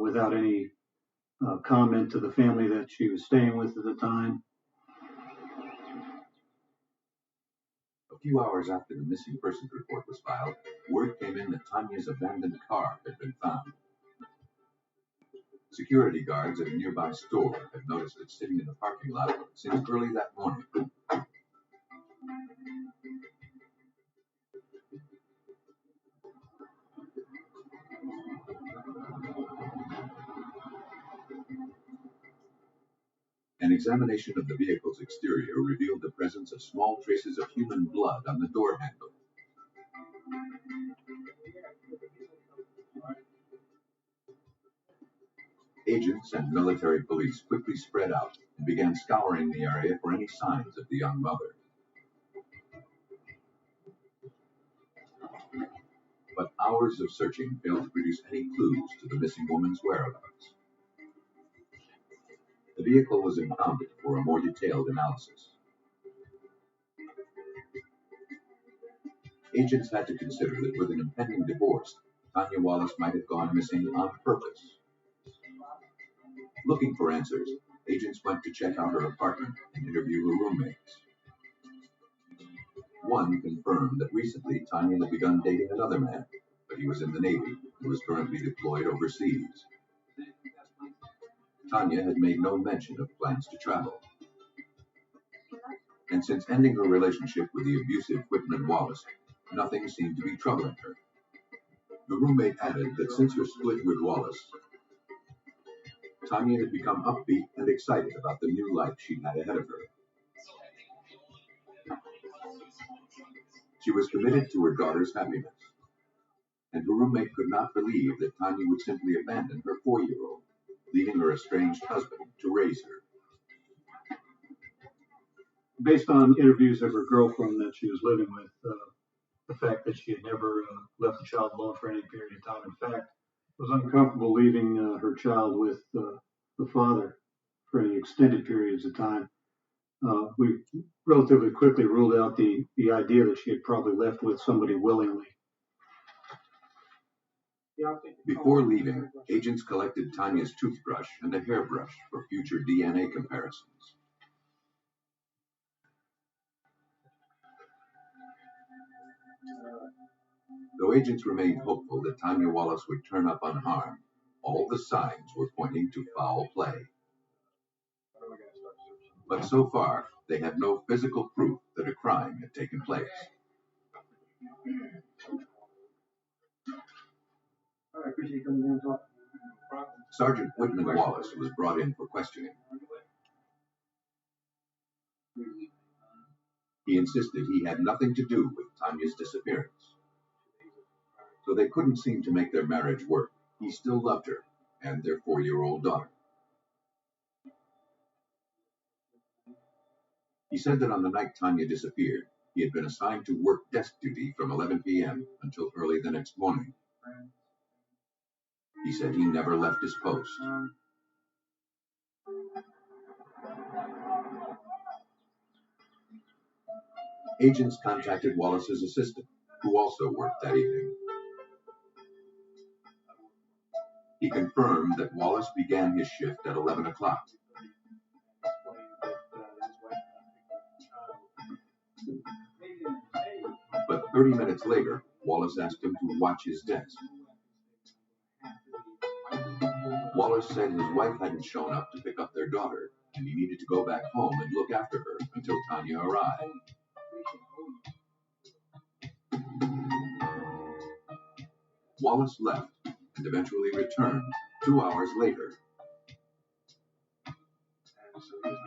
without any comment to the family that she was staying with at the time. A few hours after the missing persons report was filed, word came in that Tanya's abandoned car had been found. Security guards at a nearby store had noticed it sitting in the parking lot since early that morning. An examination of the vehicle's exterior revealed the presence of small traces of human blood on the door handle. Agents and military police quickly spread out and began scouring the area for any signs of the young mother. But hours of searching failed to produce any clues to the missing woman's whereabouts. The vehicle was impounded for a more detailed analysis. Agents had to consider that with an impending divorce, Tanya Wallace might have gone missing on purpose. Looking for answers, agents went to check out her apartment and interview her roommates. One confirmed that recently Tanya had begun dating another man, but he was in the Navy and was currently deployed overseas. Tanya had made no mention of plans to travel. And since ending her relationship with the abusive Whitman Wallace, nothing seemed to be troubling her. The roommate added that since her split with Wallace, Tanya had become upbeat and excited about the new life she had ahead of her. She was committed to her daughter's happiness, and her roommate could not believe that Tanya would simply abandon her 4-year-old, leaving her estranged husband to raise her. Based on interviews of her girlfriend that she was living with, the fact that she had never left the child alone for any period of time. In fact, was uncomfortable leaving her child with the father for any extended periods of time. We relatively quickly ruled out the idea that she had probably left with somebody willingly. Before leaving, agents collected Tanya's toothbrush and a hairbrush for future DNA comparisons. Though agents remained hopeful that Tanya Wallace would turn up unharmed, all the signs were pointing to foul play. But so far, they had no physical proof that a crime had taken place. Sergeant Whitman Wallace was brought in for questioning. He insisted he had nothing to do with Tanya's disappearance. Though they couldn't seem to make their marriage work, he still loved her and their 4-year-old daughter. He said that on the night Tanya disappeared, he had been assigned to work desk duty from 11 p.m. until early the next morning. He said he never left his post. Agents contacted Wallace's assistant, who also worked that evening. He confirmed that Wallace began his shift at 11 o'clock. But 30 minutes later, Wallace asked him to watch his desk. Wallace said his wife hadn't shown up to pick up their daughter, and he needed to go back home and look after her until Tanya arrived. Wallace left and eventually returned 2 hours later.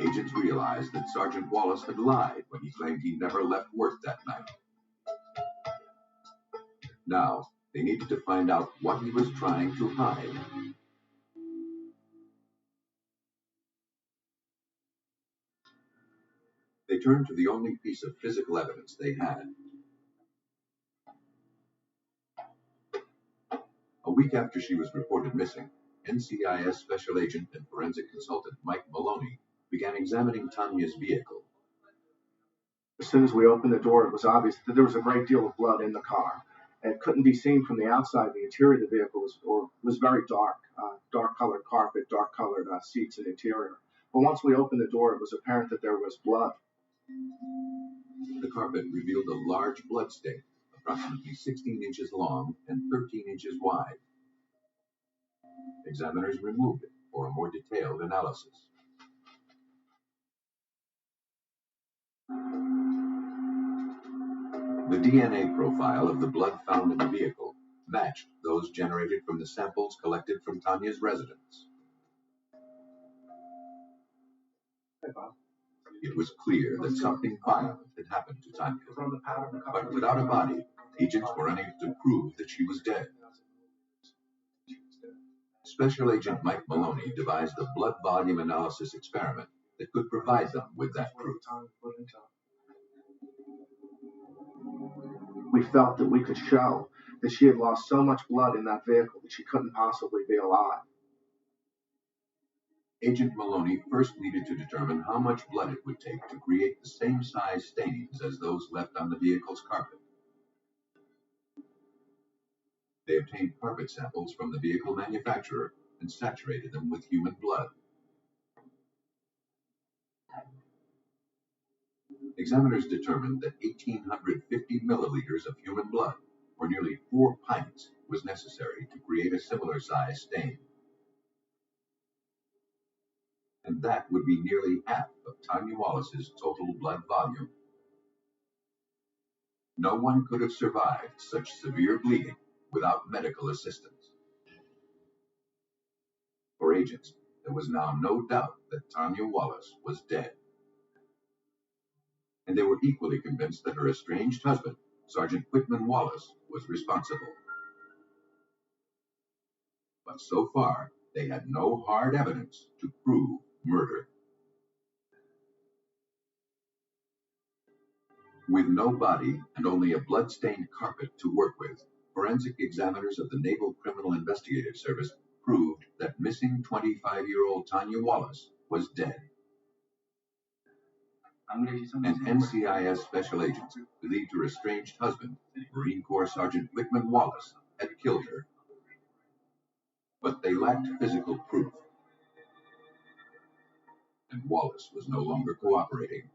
Agents realized that Sergeant Wallace had lied when he claimed he never left work that night. Now, they needed to find out what he was trying to hide. They turned to the only piece of physical evidence they had. A week after she was reported missing, NCIS Special Agent and Forensic Consultant Mike Maloney began examining Tanya's vehicle. As soon as we opened the door, it was obvious that there was a great deal of blood in the car. It couldn't be seen from the outside. The interior of the vehicle was very dark, dark-colored carpet, dark-colored seats and interior. But once we opened the door, it was apparent that there was blood. The carpet revealed a large blood stain, approximately 16 inches long and 13 inches wide. Examiners removed it for a more detailed analysis. The DNA profile of the blood found in the vehicle matched those generated from the samples collected from Tanya's residence. It was clear that something violent had happened to Tanya. But without a body, agents were unable to prove that she was dead. Special Agent Mike Maloney devised a blood volume analysis experiment that could provide them with that proof. We felt that we could show that she had lost so much blood in that vehicle that she couldn't possibly be alive. Agent Maloney first needed to determine how much blood it would take to create the same size stains as those left on the vehicle's carpet. They obtained carpet samples from the vehicle manufacturer and saturated them with human blood. Examiners determined that 1,850 milliliters of human blood, or nearly 4 pints, was necessary to create a similar size stain. And that would be nearly half of Tanya Wallace's total blood volume. No one could have survived such severe bleeding without medical assistance. For agents, there was now no doubt that Tanya Wallace was dead. And they were equally convinced that her estranged husband, Sergeant Whitman Wallace, was responsible. But so far, they had no hard evidence to prove murder. With no body and only a blood-stained carpet to work with, forensic examiners of the Naval Criminal Investigative Service proved that missing 25-year-old Tanya Wallace was dead. And NCIS special agents believed her estranged husband, Marine Corps Sergeant Whitman Wallace, had killed her. But they lacked physical proof. And Wallace was no longer cooperating.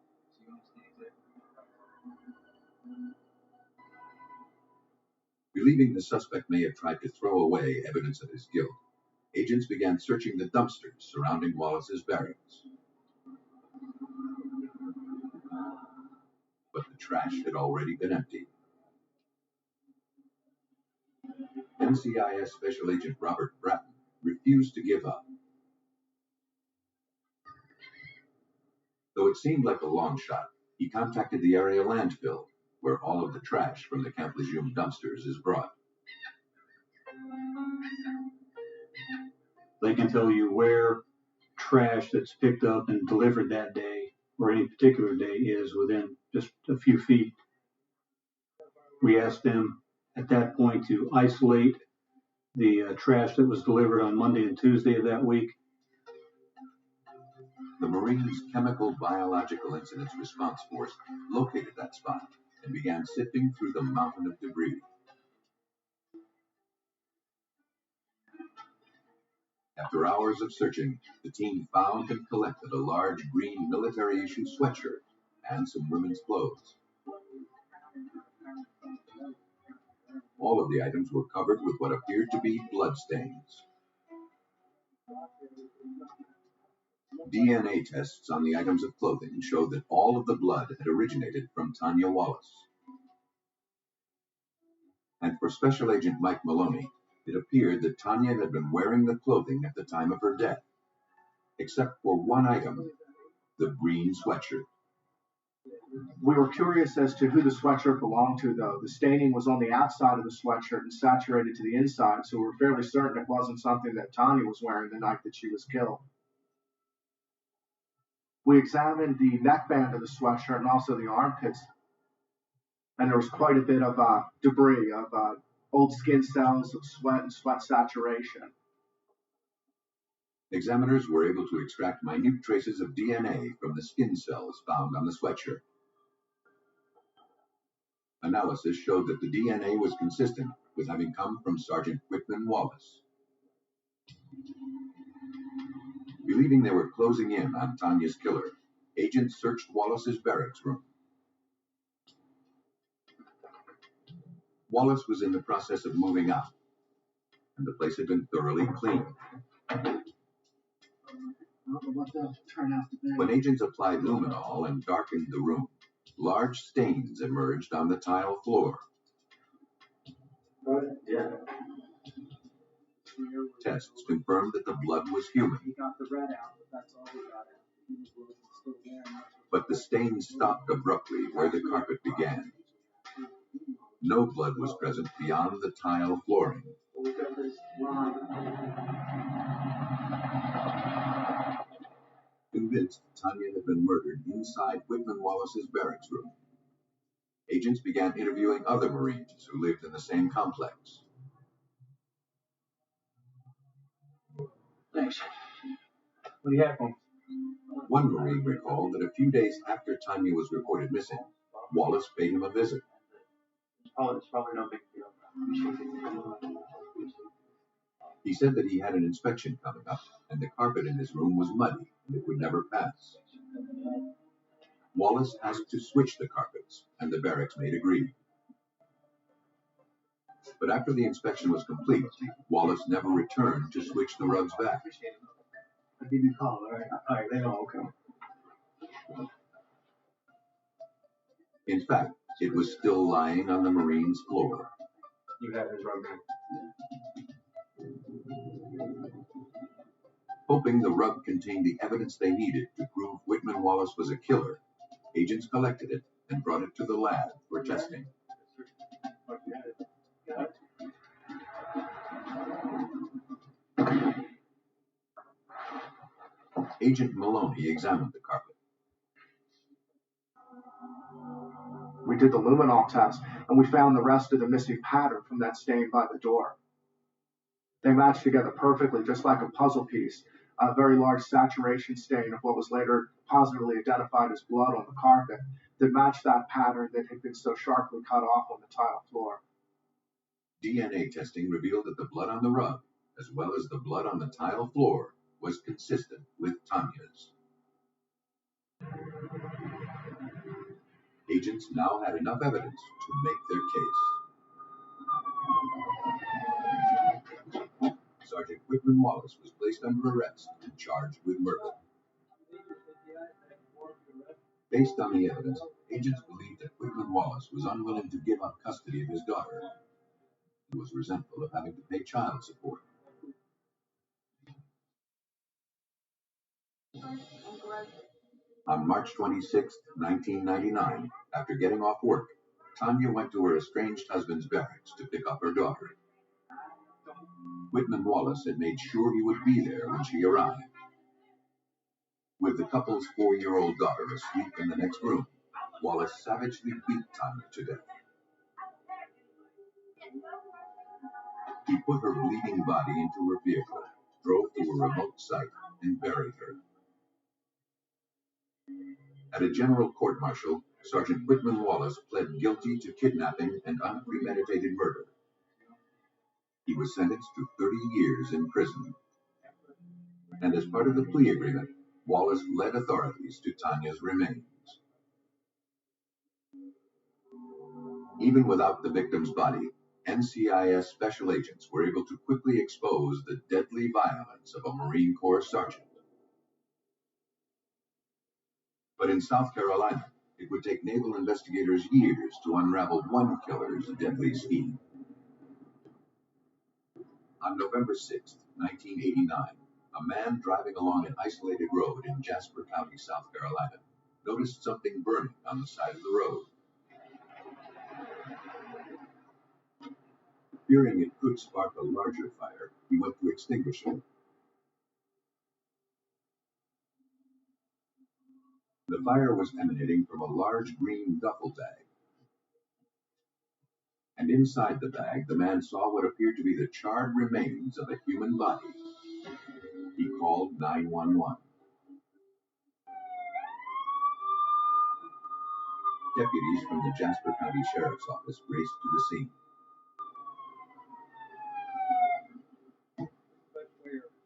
Believing the suspect may have tried to throw away evidence of his guilt, agents began searching the dumpsters surrounding Wallace's barracks. But the trash had already been emptied. NCIS Special Agent Robert Bratton refused to give up. Though it seemed like a long shot, he contacted the area landfill, where all of the trash from the Camp Lejeune dumpsters is brought. They can tell you where trash that's picked up and delivered that day or any particular day is within just a few feet. We asked them at that point to isolate the trash that was delivered on Monday and Tuesday of that week. The Marines' Chemical Biological Incidents Response Force located that spot and began sifting through the mountain of debris. After hours of searching, the team found and collected a large green military-issue sweatshirt and some women's clothes. All of the items were covered with what appeared to be bloodstains. DNA tests on the items of clothing showed that all of the blood had originated from Tanya Wallace. And for Special Agent Mike Maloney, it appeared that Tanya had been wearing the clothing at the time of her death, except for one item, the green sweatshirt. We were curious as to who the sweatshirt belonged to, though. The staining was on the outside of the sweatshirt and saturated to the inside, so we were fairly certain it wasn't something that Tanya was wearing the night that she was killed. We examined the neckband of the sweatshirt and also the armpits, and there was quite a bit of debris, of old skin cells, of sweat and sweat saturation. Examiners were able to extract minute traces of DNA from the skin cells found on the sweatshirt. Analysis showed that the DNA was consistent with having come from Sergeant Whitman Wallace. Believing they were closing in on Tanya's killer, agents searched Wallace's barracks room. Wallace was in the process of moving out, and the place had been thoroughly cleaned. When agents applied luminol and darkened the room, large stains emerged on the tile floor. Tests confirmed that the blood was human. But the stains stopped abruptly where the carpet began. No blood was present beyond the tile flooring. Convinced Tanya had been murdered inside Whitman Wallace's barracks room, agents began interviewing other Marines who lived in the same complex. Thanks. What do you have for me? One Marine recalled that a few days after Tanya was reported missing, Wallace paid him a visit. It's probably no big deal. He said that he had an inspection coming up, and the carpet in his room was muddy, and it would never pass. Wallace asked to switch the carpets, and the barracks maid agreed. But after the inspection was complete, Wallace never returned to switch the rugs back. I'll give you a call, all right? All right, they know, okay. In fact, it was still lying on the Marine's floor. You have his rug back. Hoping the rug contained the evidence they needed to prove Whitman Wallace was a killer, agents collected it and brought it to the lab for testing. Agent Maloney examined the carpet. We did the luminol test, and we found the rest of the missing pattern from that stain by the door. They matched together perfectly, just like a puzzle piece. A very large saturation stain of what was later positively identified as blood on the carpet that matched that pattern that had been so sharply cut off on the tile floor. DNA testing revealed that the blood on the rug, as well as the blood on the tile floor, was consistent with Tanya's. Agents now had enough evidence to make their case. Sergeant Whitman Wallace was placed under arrest and charged with murder. Based on the evidence, agents believed that Whitman Wallace was unwilling to give up custody of his daughter. He was resentful of having to pay child support. On March 26, 1999, after getting off work, Tanya went to her estranged husband's barracks to pick up her daughter. Whitman Wallace had made sure he would be there when she arrived. With the couple's 4-year-old daughter asleep in the next room, Wallace savagely beat Tanya to death. He put her bleeding body into her vehicle, drove to a remote site, and buried her. At a general court-martial, Sergeant Whitman Wallace pled guilty to kidnapping and unpremeditated murder. He was sentenced to 30 years in prison. And as part of the plea agreement, Wallace led authorities to Tanya's remains. Even without the victim's body, NCIS special agents were able to quickly expose the deadly violence of a Marine Corps sergeant. But in South Carolina, it would take naval investigators years to unravel one killer's deadly scheme. On November 6, 1989, a man driving along an isolated road in Jasper County, South Carolina, noticed something burning on the side of the road. Fearing it could spark a larger fire, he went to extinguish it. The fire was emanating from a large green duffel bag. And inside the bag, the man saw what appeared to be the charred remains of a human body. He called 911. Deputies from the Jasper County Sheriff's Office raced to the scene.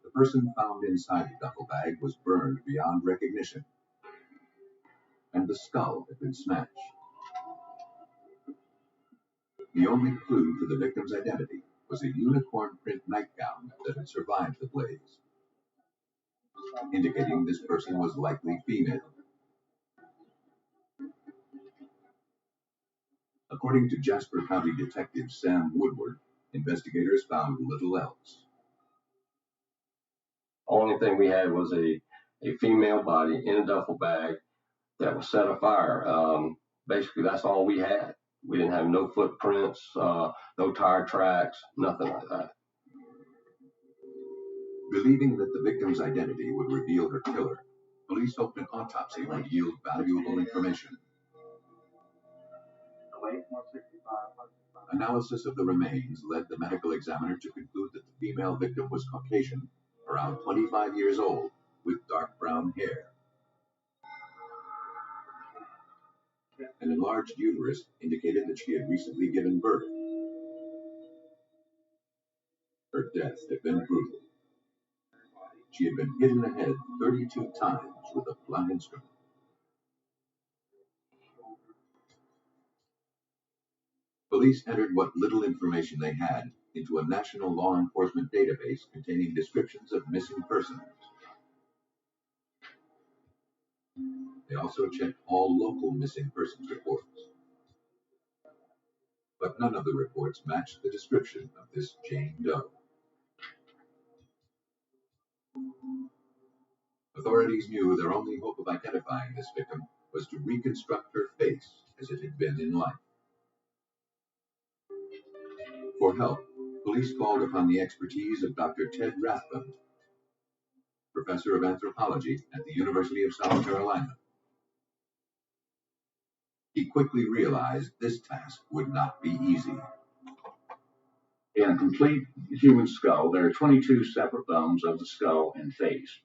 The person found inside the duffel bag was burned beyond recognition, and the skull had been smashed. The only clue to the victim's identity was a unicorn print nightgown that had survived the blaze, indicating this person was likely female. According to Jasper County Detective Sam Woodward, investigators found little else. Only thing we had was a female body in a duffel bag that was set afire. Basically, that's all we had. We didn't have no footprints, no tire tracks, nothing like that. Believing that the victim's identity would reveal her killer, police hoped an autopsy would yield valuable information. Analysis of the remains led the medical examiner to conclude that the female victim was Caucasian, around 25 years old, with dark brown hair. An enlarged uterus indicated that she had recently given birth. Her death had been brutal. She had been hit in the head 32 times with a blunt instrument. Police entered what little information they had into a national law enforcement database containing descriptions of missing persons. They also checked all local missing persons reports. But none of the reports matched the description of this Jane Doe. Authorities knew their only hope of identifying this victim was to reconstruct her face as it had been in life. For help, police called upon the expertise of Dr. Ted Rathbun, professor of anthropology at the University of South Carolina. He quickly realized this task would not be easy. In a complete human skull, there are 22 separate bones of the skull and face.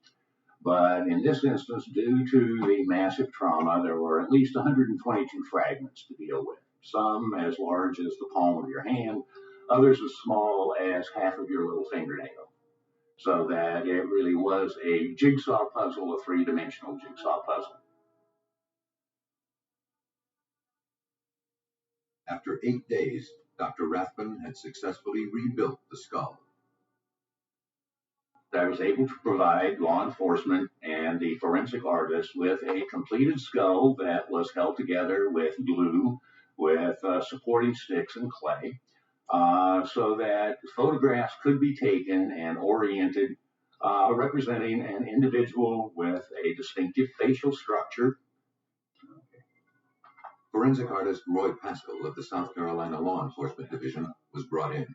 But in this instance, due to the massive trauma, there were at least 122 fragments to deal with. Some as large as the palm of your hand, others as small as half of your little fingernail. So that it really was a jigsaw puzzle, a three-dimensional jigsaw puzzle. After 8 days, Dr. Rathbun had successfully rebuilt the skull. I was able to provide law enforcement and the forensic artists with a completed skull that was held together with glue, with supporting sticks and clay, so that photographs could be taken and oriented, representing an individual with a distinctive facial structure. Forensic artist Roy Pascal of the South Carolina Law Enforcement Division was brought in.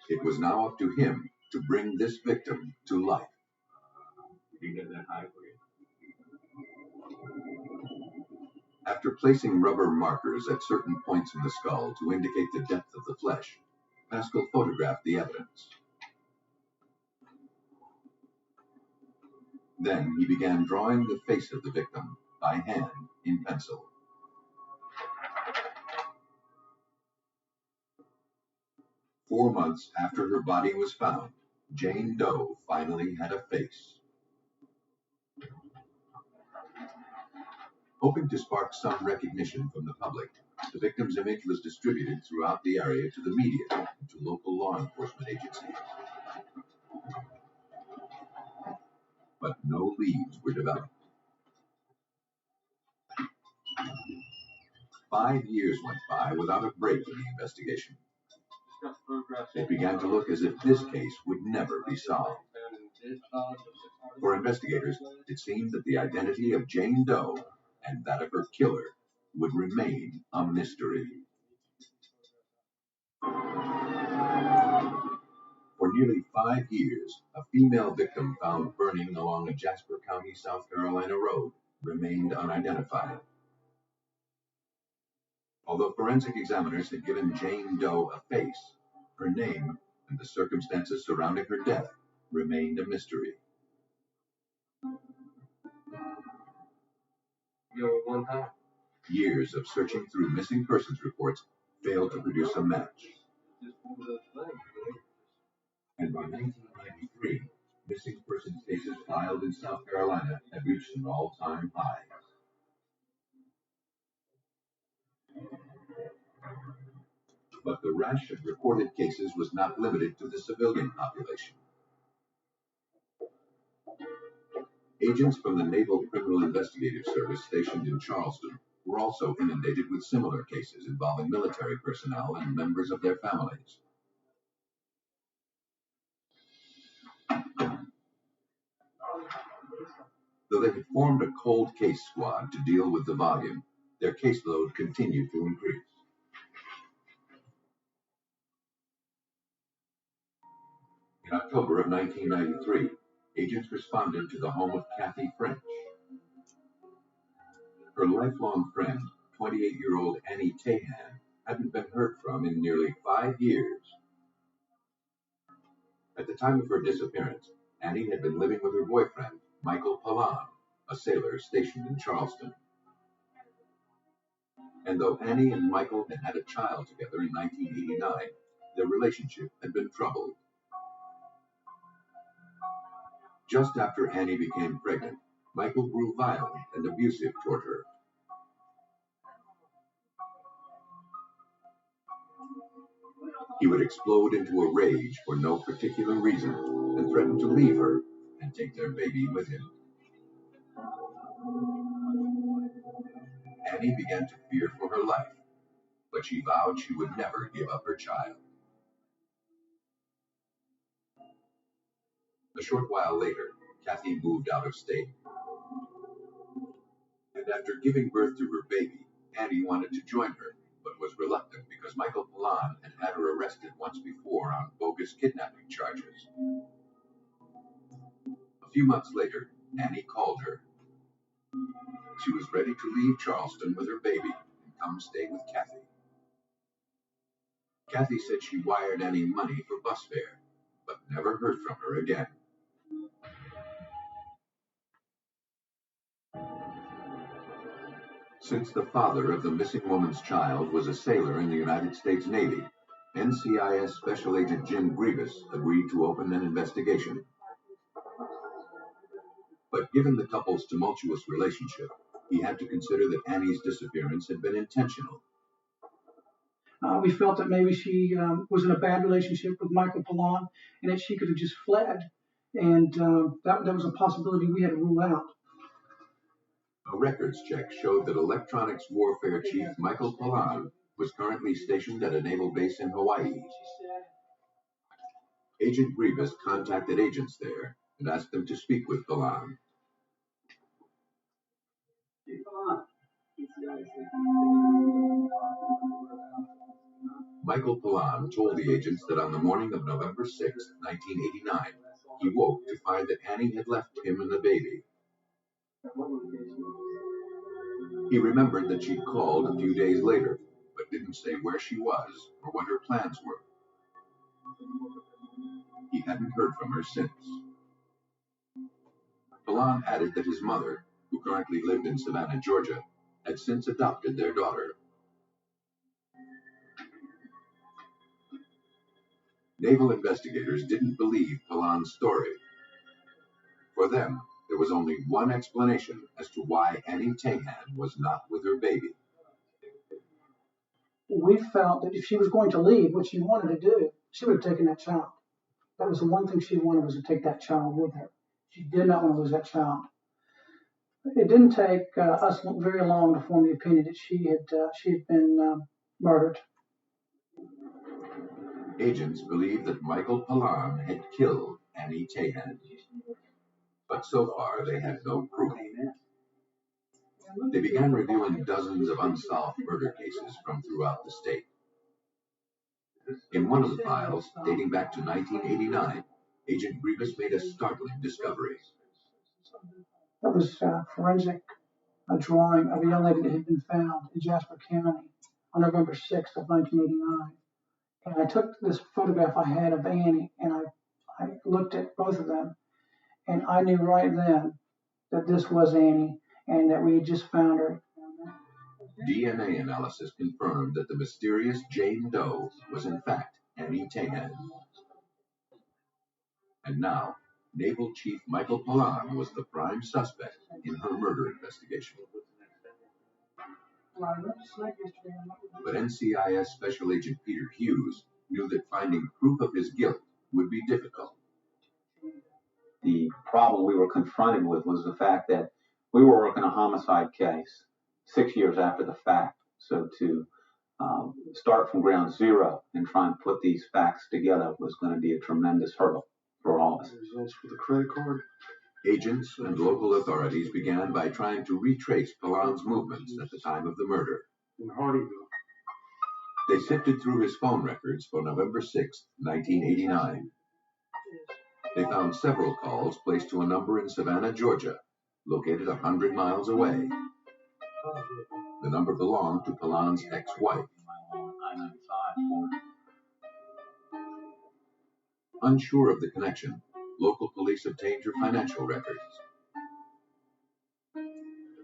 It was now up to him to bring this victim to life. After placing rubber markers at certain points in the skull to indicate the depth of the flesh, Pascal photographed the evidence. Then he began drawing the face of the victim by hand in pencil. Four months after her body was found, Jane Doe finally had a face. Hoping to spark some recognition from the public, the victim's image was distributed throughout the area to the media and to local law enforcement agencies. But no leads were developed. 5 years went by without a break in the investigation. It began to look as if this case would never be solved. For investigators, it seemed that the identity of Jane Doe and that of her killer would remain a mystery. For nearly 5 years, a female victim found burning along a Jasper County, South Carolina road remained unidentified. Although forensic examiners had given Jane Doe a face, her name and the circumstances surrounding her death remained a mystery. Years of searching through missing persons reports failed to produce a match. And by 1993, missing persons cases filed in South Carolina had reached an all-time high. But the rash of reported cases was not limited to the civilian population. Agents from the Naval Criminal Investigative Service stationed in Charleston were also inundated with similar cases involving military personnel and members of their families. Though they had formed a cold case squad to deal with the volume, their caseload continued to increase. In October of 1993, agents responded to the home of Kathy French. Her lifelong friend, 28-year-old Annie Tahan, hadn't been heard from in nearly 5 years. At the time of her disappearance, Annie had been living with her boyfriend, Michael Palan, a sailor stationed in Charleston. And though Annie and Michael had had a child together in 1989, their relationship had been troubled. Just after Annie became pregnant, Michael grew violent and abusive toward her. He would explode into a rage for no particular reason and threaten to leave her and take their baby with him. Annie began to fear for her life, but she vowed she would never give up her child. A short while later, Kathy moved out of state. And after giving birth to her baby, Annie wanted to join her, but was reluctant because Michael Pollan had her arrested once before on bogus kidnapping charges. A few months later, Annie called her. She was ready to leave Charleston with her baby and come stay with Kathy. Kathy said she wired Annie money for bus fare, but never heard from her again. Since the father of the missing woman's child was a sailor in the United States Navy, NCIS Special Agent Jim Grievous agreed to open an investigation. But given the couple's tumultuous relationship, he had to consider that Annie's disappearance had been intentional. We felt that maybe she was in a bad relationship with Michael Pollan and that she could have just fled. And that was a possibility we had to rule out. A records check showed that Electronics Warfare Chief Michael Pollan was currently stationed at a naval base in Hawaii. Agent Grievous contacted agents there and asked them to speak with Pollan. Michael Pollan told the agents that on the morning of November 6, 1989, he woke to find that Annie had left him and the baby. He remembered that she'd called a few days later, but didn't say where she was or what her plans were. He hadn't heard from her since. Pollan added that his mother, who currently lived in Savannah, Georgia, had since adopted their daughter. Naval investigators didn't believe Pollan's story. For them, there was only one explanation as to why Annie Tahan was not with her baby. We felt that if she was going to leave, what she wanted to do, she would have taken that child. That was the one thing she wanted, was to take that child with her. She did not want to lose that child. It didn't take us very long to form the opinion that she had been murdered. Agents believed that Michael Pollan had killed Annie Tahan, but so far they had no proof. They began reviewing dozens of unsolved murder cases from throughout the state. In one of the files, dating back to 1989, Agent Grievous made a startling discovery. That was forensic drawing of a young lady that had been found in Jasper County on November 6th of 1989. And I took this photograph I had of Annie, and I looked at both of them, and I knew right then that this was Annie and that we had just found her. DNA analysis confirmed that the mysterious Jane Doe was in fact Annie Tahan. And now, Naval Chief Michael Pollan was the prime suspect in her murder investigation. But NCIS Special Agent Peter Hughes knew that finding proof of his guilt would be difficult. The problem we were confronted with was the fact that we were working a homicide case 6 years after the fact. So to start from ground zero and try and put these facts together was going to be a tremendous hurdle for all of us. Results for the credit card. Agents and local authorities began by trying to retrace Pollan's movements at the time of the murder. In Hardyville. They sifted through his phone records for November 6, 1989. They found several calls placed to a number in Savannah, Georgia, located 100 miles away. The number belonged to Pollan's ex-wife. Unsure of the connection, local police obtained her financial records.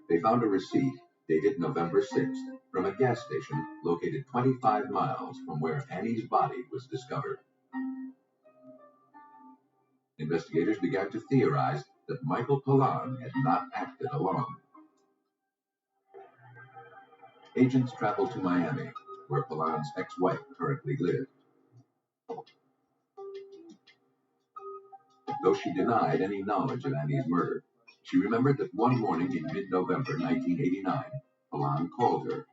They found a receipt dated November 6th from a gas station located 25 miles from where Annie's body was discovered. Investigators began to theorize that Michael Pollan had not acted alone. Agents traveled to Miami, where Pollan's ex-wife currently lived. Though she denied any knowledge of Annie's murder, she remembered that one morning in mid-November 1989, Palan called her.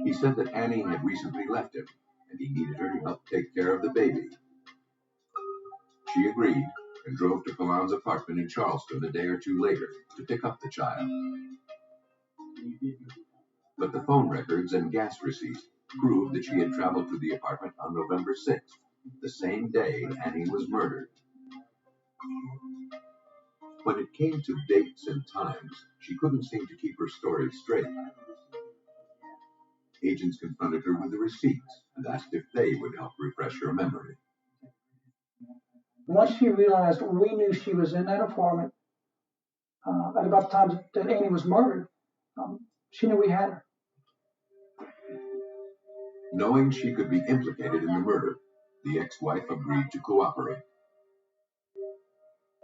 He said that Annie had recently left him, and he needed her to help take care of the baby. She agreed and drove to Palan's apartment in Charleston a day or two later to pick up the child. But the phone records and gas receipts proved that she had traveled to the apartment on November 6th, the same day Annie was murdered. When it came to dates and times, she couldn't seem to keep her story straight. Agents confronted her with the receipts and asked if they would help refresh her memory. Once she realized we knew she was in that apartment at about the time that Annie was murdered, she knew we had her. Knowing she could be implicated in the murder, the ex-wife agreed to cooperate.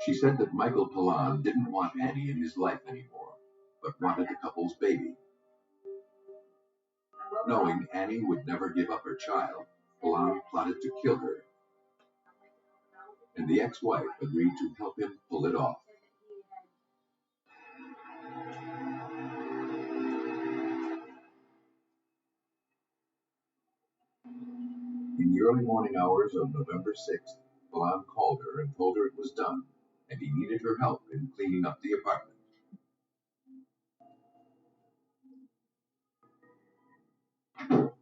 She said that Michael Palan didn't want Annie in his life anymore, but wanted the couple's baby. Knowing Annie would never give up her child, Palan plotted to kill her, and the ex-wife agreed to help him pull it off. In the early morning hours of November 6th, Palan called her and told her it was done, and he needed her help in cleaning up the apartment.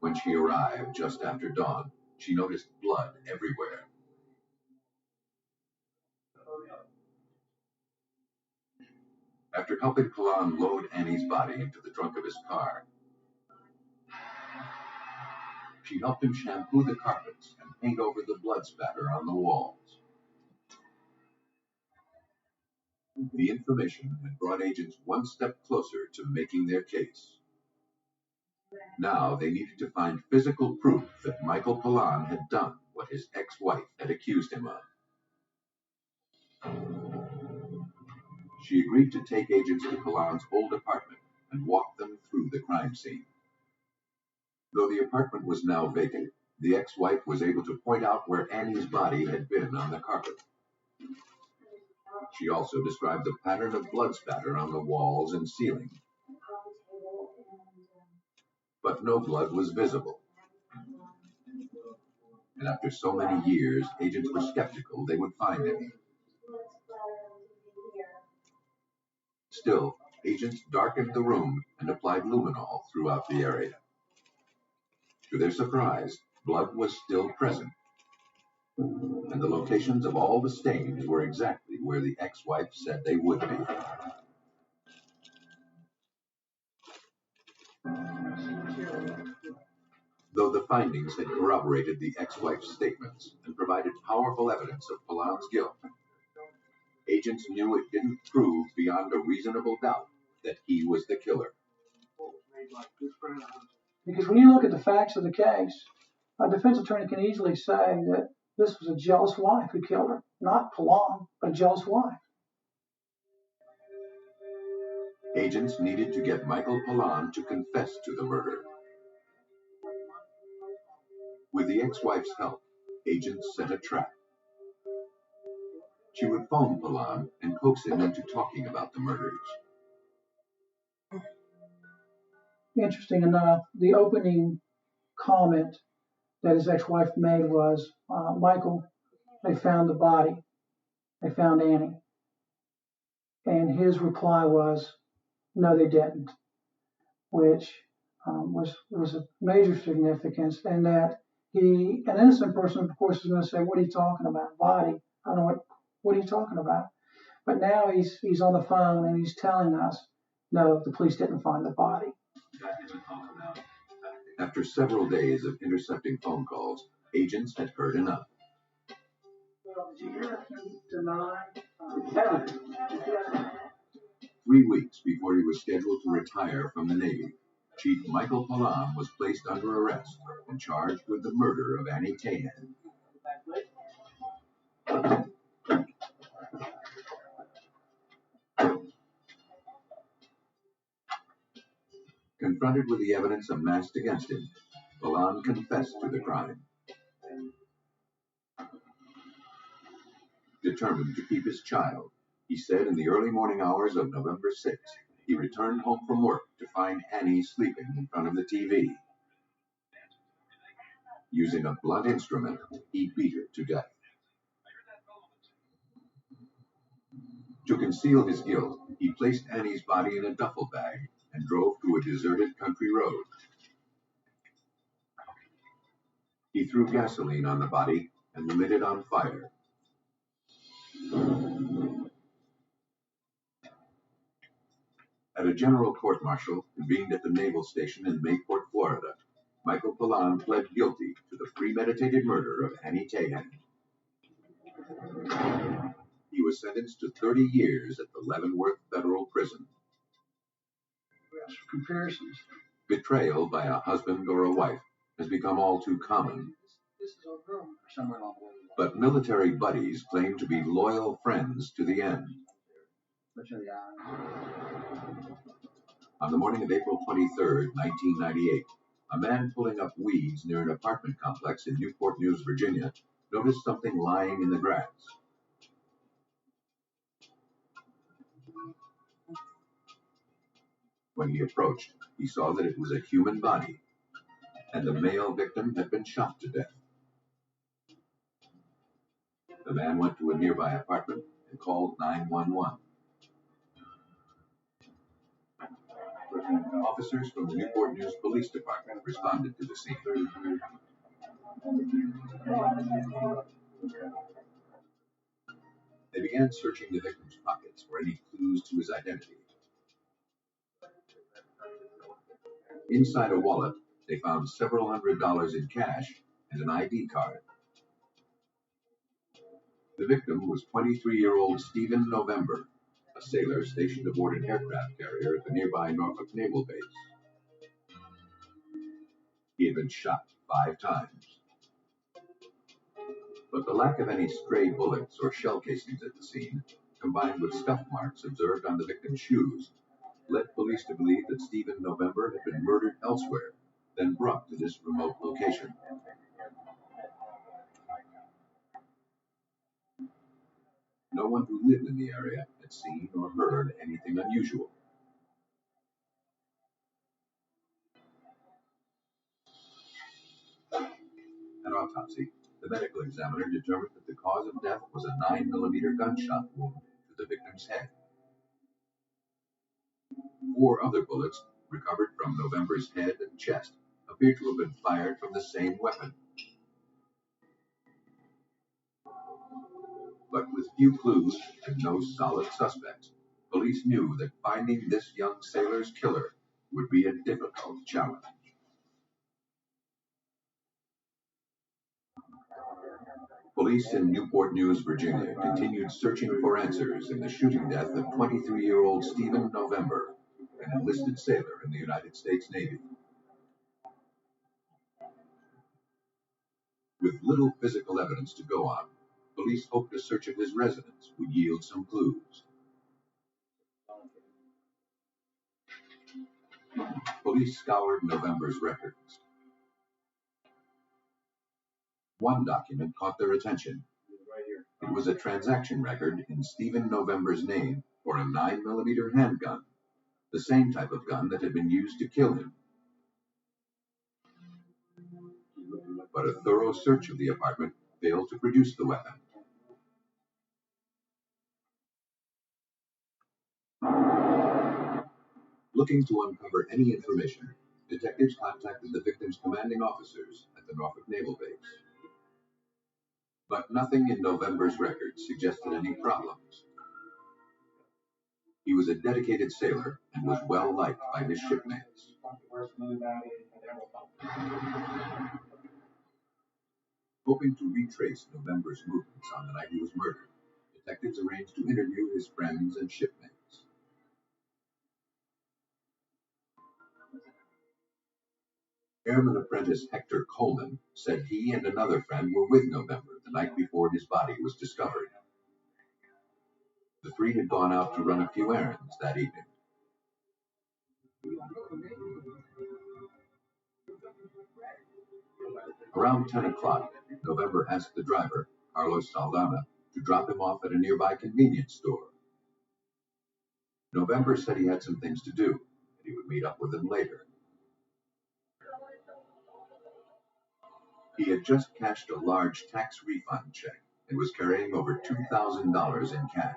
When she arrived just after dawn, she noticed blood everywhere. After helping Palan load Annie's body into the trunk of his car, she helped him shampoo the carpets and paint over the blood spatter on the walls. The information had brought agents one step closer to making their case. Now they needed to find physical proof that Michael Palan had done what his ex-wife had accused him of. She agreed to take agents to Palan's old apartment and walk them through the crime scene. Though the apartment was now vacant, the ex-wife was able to point out where Annie's body had been on the carpet. She also described the pattern of blood spatter on the walls and ceiling. But no blood was visible. And after so many years, agents were skeptical they would find any. Still, agents darkened the room and applied luminol throughout the area. To their surprise, blood was still present, and the locations of all the stains were exactly where the ex-wife said they would be. Though the findings had corroborated the ex-wife's statements and provided powerful evidence of Palan's guilt, agents knew it didn't prove beyond a reasonable doubt that he was the killer. Because when you look at the facts of the case, a defense attorney can easily say that this was a jealous wife who killed her. Not Palan, but a jealous wife. Agents needed to get Michael Palan to confess to the murder. With the ex-wife's help, agents set a trap. She would phone Palan and coax him into talking about the murders. Interesting enough, the opening comment that his ex-wife made was, Michael, they found the body. They found Annie. And his reply was, no, they didn't, which was a major significance, and that an innocent person, of course, is going to say, what are you talking about? Body? I don't know, what are you talking about? But now he's on the phone and he's telling us, no, the police didn't find the body. After several days of intercepting phone calls, agents had heard enough. 3 weeks before he was scheduled to retire from the Navy, Chief Michael Palan was placed under arrest and charged with the murder of Annie Tahan. Confronted with the evidence amassed against him, Palan confessed to the crime. determined to keep his child. He said in the early morning hours of November 6th, he returned home from work to find Annie sleeping in front of the TV. Using a blunt instrument, he beat her to death. To conceal his guilt, he placed Annie's body in a duffel bag and drove to a deserted country road. He threw gasoline on the body and lit it on fire. At a general court-martial convened at the Naval Station in Mayport, Florida, Michael Pilon pled guilty to the premeditated murder of Annie Tahan. He was sentenced to 30 years at the Leavenworth Federal Prison. Comparisons. Betrayal by a husband or a wife has become all too common. This is our girl. Somewhere along the way. But military buddies claim to be loyal friends to the end. On the morning of April 23, 1998, a man pulling up weeds near an apartment complex in Newport News, Virginia, noticed something lying in the grass. When he approached, he saw that it was a human body, and the male victim had been shot to death. The man went to a nearby apartment and called 911. Officers from the Newport News Police Department responded to the scene. They began searching the victim's pockets for any clues to his identity. Inside a wallet, they found several $100s in cash and an ID card. The victim was 23-year-old Stephen November, a sailor stationed aboard an aircraft carrier at the nearby Norfolk Naval Base. He had been shot 5 times. But the lack of any stray bullets or shell casings at the scene, combined with scuff marks observed on the victim's shoes, led police to believe that Stephen November had been murdered elsewhere, then brought to this remote location. No one who lived in the area had seen or heard anything unusual. At autopsy, the medical examiner determined that the cause of death was a 9mm gunshot wound to the victim's head. 4 other bullets recovered from November's head and chest appeared to have been fired from the same weapon. But with few clues and no solid suspects, police knew that finding this young sailor's killer would be a difficult challenge. Police in Newport News, Virginia, continued searching for answers in the shooting death of 23-year-old Stephen November, an enlisted sailor in the United States Navy. With little physical evidence to go on, police hoped a search of his residence would yield some clues. Police scoured November's records. One document caught their attention. It was a transaction record in Stephen November's name for a 9mm handgun, the same type of gun that had been used to kill him. But a thorough search of the apartment failed to produce the weapon. Looking to uncover any information, detectives contacted the victim's commanding officers at the Norfolk Naval Base. But nothing in November's records suggested any problems. He was a dedicated sailor and was well liked by his shipmates. Hoping to retrace November's movements on the night he was murdered, detectives arranged to interview his friends and shipmates. Airman apprentice Hector Coleman said he and another friend were with November the night before his body was discovered. The 3 had gone out to run a few errands that evening. Around 10 o'clock, November asked the driver, Carlos Saldana, to drop him off at a nearby convenience store. November said he had some things to do, and he would meet up with him later. He had just cashed a large tax refund check and was carrying over $2,000 in cash.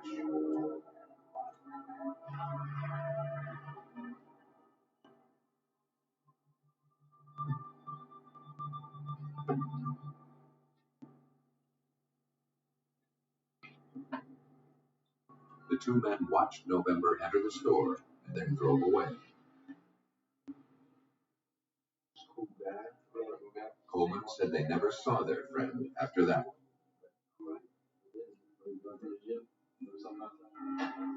The two men watched November enter the store and then drove away. Coleman said they never saw their friend after that.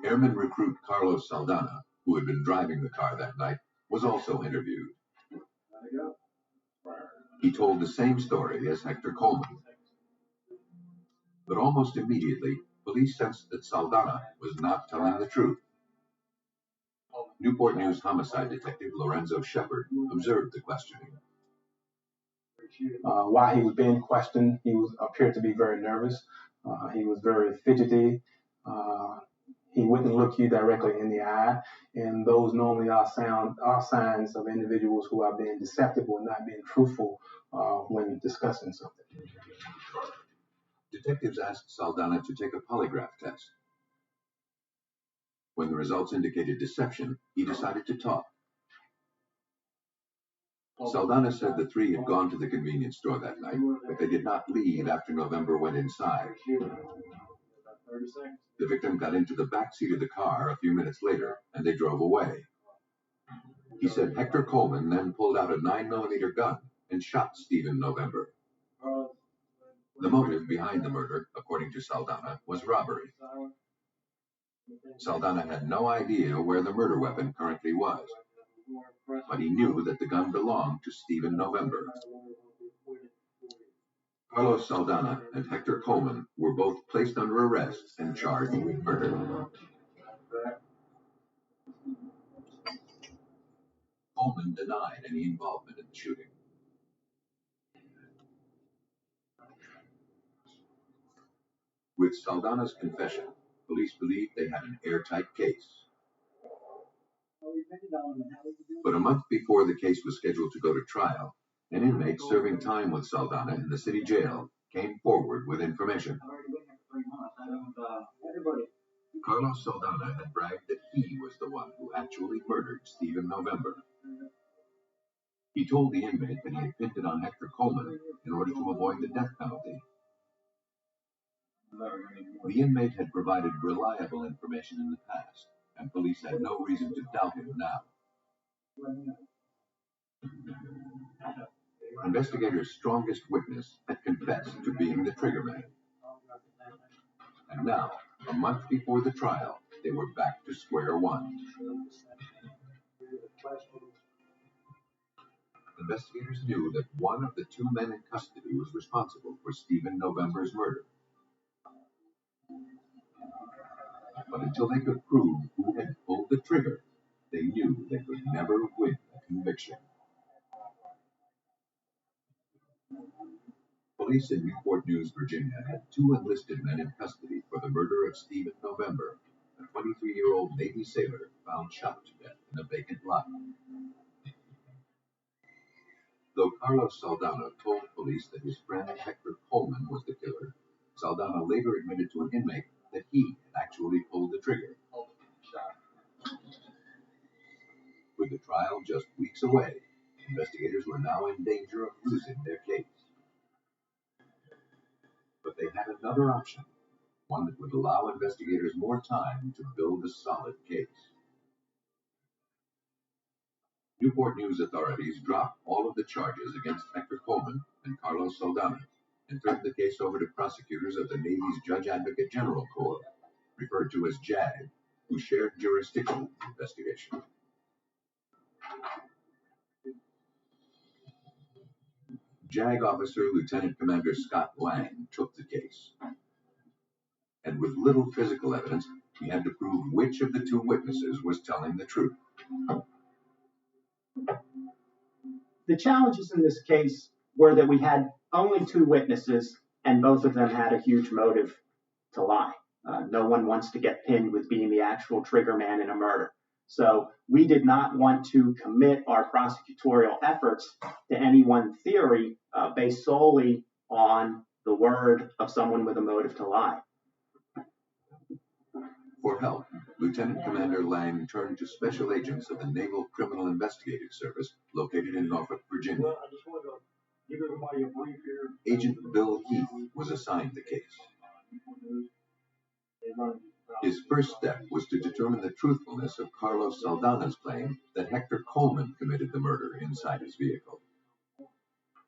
Airman recruit Carlos Saldana, who had been driving the car that night, was also interviewed. He told the same story as Hector Coleman. But almost immediately, police sensed that Saldana was not telling the truth. Newport News homicide detective Lorenzo Shepard observed the questioning. While he was being questioned, he appeared to be very nervous. He was very fidgety. He wouldn't look you directly in the eye, and those normally are signs of individuals who are being deceptive or not being truthful when discussing something. Detectives asked Saldana to take a polygraph test. When the results indicated deception, he decided to talk. Saldana said the three had gone to the convenience store that night, but they did not leave after November went inside. The victim got into the back seat of the car a few minutes later, and they drove away. He said Hector Coleman then pulled out a 9mm gun and shot Stephen November. The motive behind the murder, according to Saldana, was robbery. Saldana had no idea where the murder weapon currently was, but he knew that the gun belonged to Stephen November. Carlos Saldana and Hector Coleman were both placed under arrest and charged with murder. Coleman denied any involvement in the shooting. With Saldana's confession, police believed they had an airtight case. But a month before the case was scheduled to go to trial, an inmate serving time with Saldana in the city jail came forward with information. Carlos Saldana had bragged that he was the one who actually murdered Stephen November. He told the inmate that he had pinned it on Hector Coleman in order to avoid the death penalty. The inmate had provided reliable information in the past, and police had no reason to doubt him now. Investigators' strongest witness had confessed to being the triggerman. And now, a month before the trial, they were back to square one. Investigators knew that one of the two men in custody was responsible for Stephen November's murder. But until they could prove who had pulled the trigger, they knew they could never win a conviction. Police in Newport News, Virginia, had two enlisted men in custody for the murder of Stephen November, a 23-year-old Navy sailor found shot to death in a vacant lot. Though Carlos Saldana told police that his friend Hector Coleman was the killer, Saldana later admitted to an inmate that he had actually pulled the trigger. With the trial just weeks away, investigators were now in danger of losing their case. But they had another option, one that would allow investigators more time to build a solid case. Newport News authorities dropped all of the charges against Hector Coleman and Carlos Saldana and turned the case over to prosecutors of the Navy's Judge Advocate General Corps, referred to as JAG, who shared jurisdiction in the investigation. JAG officer Lieutenant Commander Scott Lang took the case. And with little physical evidence, he had to prove which of the two witnesses was telling the truth. The challenges in this case were that we had only two witnesses, and both of them had a huge motive to lie. No one wants to get pinned with being the actual trigger man in a murder. So we did not want to commit our prosecutorial efforts to any one theory based solely on the word of someone with a motive to lie. For help, Lieutenant Commander Lang turned to special agents of the Naval Criminal Investigative Service located in Norfolk, Virginia. I just wanted to give everybody a brief here. Agent Bill Heath was assigned the case. His first step was to determine the truthfulness of Carlos Saldana's claim that Hector Coleman committed the murder inside his vehicle.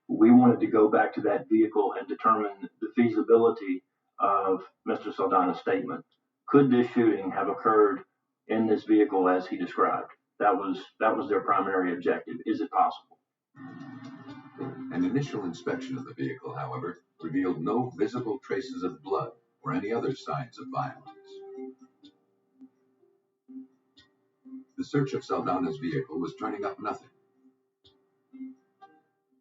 We wanted to go back to that vehicle and determine the feasibility of Mr. Saldana's statement. Could this shooting have occurred in this vehicle as he described? That was their primary objective. Is it possible? An initial inspection of the vehicle, however, revealed no visible traces of blood or any other signs of violence. The search of Saldana's vehicle was turning up nothing,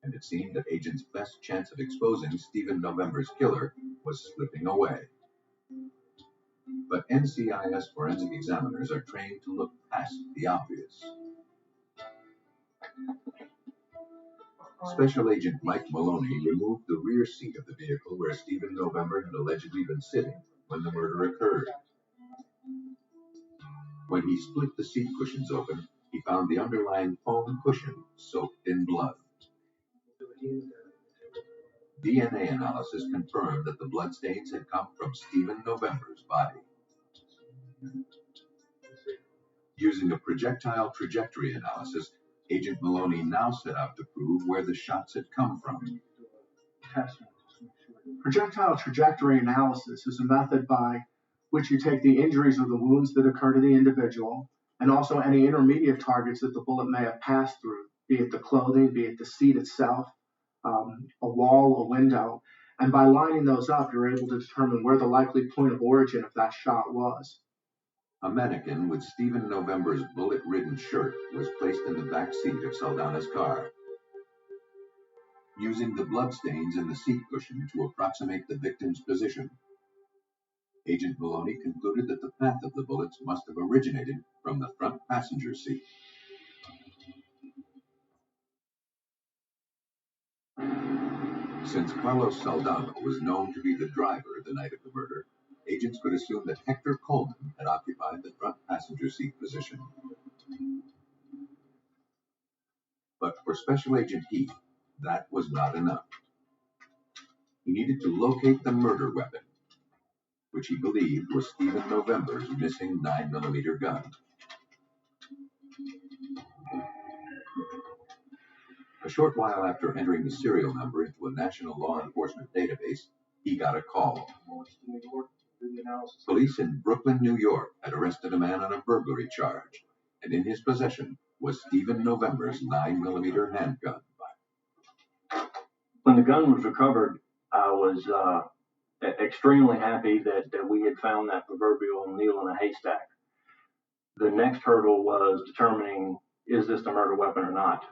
and it seemed that agents' best chance of exposing Stephen November's killer was slipping away. But NCIS forensic examiners are trained to look past the obvious. Special Agent Mike Maloney removed the rear seat of the vehicle where Stephen November had allegedly been sitting when the murder occurred. When he split the seat cushions open, he found the underlying foam cushion soaked in blood. DNA analysis confirmed that the bloodstains had come from Stephen November's body. Using a projectile trajectory analysis, Agent Maloney now set out to prove where the shots had come from. Projectile trajectory analysis is a method by which you take the injuries or the wounds that occur to the individual and also any intermediate targets that the bullet may have passed through, be it the clothing, be it the seat itself, a wall, a window. And by lining those up, you're able to determine where the likely point of origin of that shot was. A mannequin with Stephen November's bullet-ridden shirt was placed in the back seat of Saldana's car. Using the bloodstains in the seat cushion to approximate the victim's position, Agent Maloney concluded that the path of the bullets must have originated from the front passenger seat. Since Carlos Saldana was known to be the driver the night of the murder, agents could assume that Hector Coleman had occupied the front passenger seat position. But for Special Agent Heath, that was not enough. He needed to locate the murder weapon, which he believed was Stephen November's missing 9mm gun. A short while after entering the serial number into a national law enforcement database, he got a call. Police in Brooklyn, New York had arrested a man on a burglary charge, and in his possession was Stephen November's 9mm handgun. When the gun was recovered, I was extremely happy that we had found that proverbial needle in a haystack. The next hurdle was determining, is this the murder weapon or not?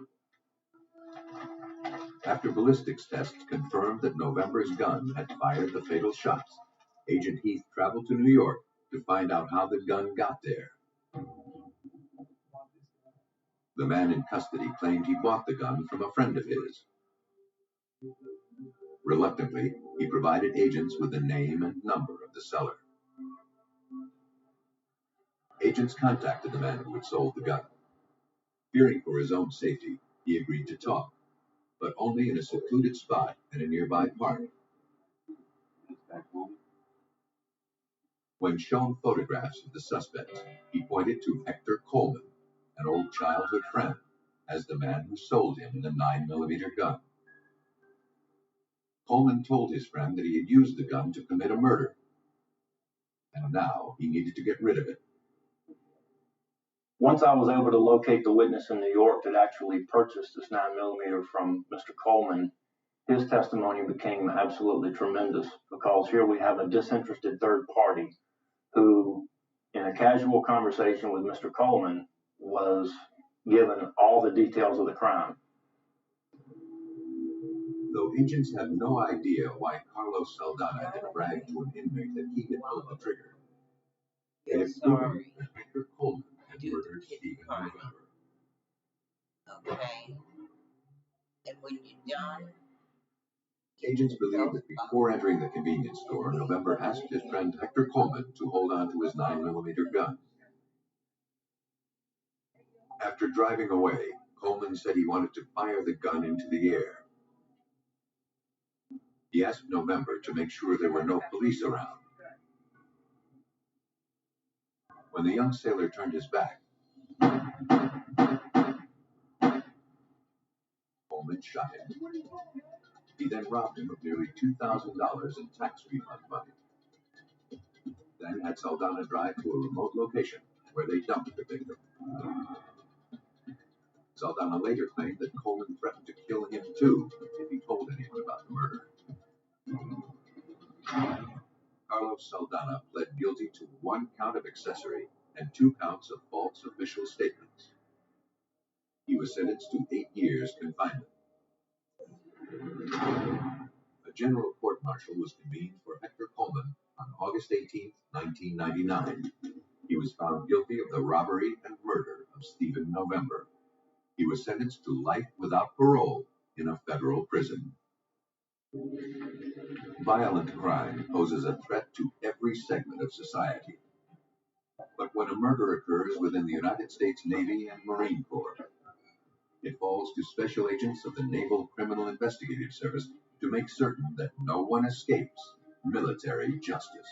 After ballistics tests confirmed that November's gun had fired the fatal shots, Agent Heath traveled to New York to find out how the gun got there. The man in custody claimed he bought the gun from a friend of his. Reluctantly, he provided agents with the name and number of the seller. Agents contacted the man who had sold the gun. Fearing for his own safety, he agreed to talk, but only in a secluded spot in a nearby park. When shown photographs of the suspect, he pointed to Hector Coleman, an old childhood friend, as the man who sold him the 9mm gun. Coleman told his friend that he had used the gun to commit a murder, and now he needed to get rid of it. Once I was able to locate the witness in New York that actually purchased this 9mm from Mr. Coleman, his testimony became absolutely tremendous, because here we have a disinterested third party who, in a casual conversation with Mr. Coleman, was given all the details of the crime. Though agents had no idea why Carlos Saldana had bragged to an inmate that he had pulled the trigger, they had proven that Hector Coleman had murdered Stephen November. Okay. And when you're done, Agents believe that before entering the convenience store, November asked his friend Hector Coleman to hold on to his 9mm gun. After driving away, Coleman said he wanted to fire the gun into the air. He asked November to make sure there were no police around. When the young sailor turned his back, Coleman shot him. He then robbed him of nearly $2,000 in tax refund money. Then had Saldana drive to a remote location where they dumped the victim. Saldana later claimed that Coleman threatened to kill him too if he told anyone about the murder. Carlos Saldana pled guilty to 1 count of accessory and 2 counts of false official statements. He was sentenced to 8 years confinement. A general court-martial was convened for Hector Coleman on August 18, 1999. He was found guilty of the robbery and murder of Stephen November. He was sentenced to life without parole in a federal prison. Violent crime poses a threat to every segment of society. But when a murder occurs within the United States Navy and Marine Corps, it falls to special agents of the Naval Criminal Investigative Service to make certain that no one escapes military justice.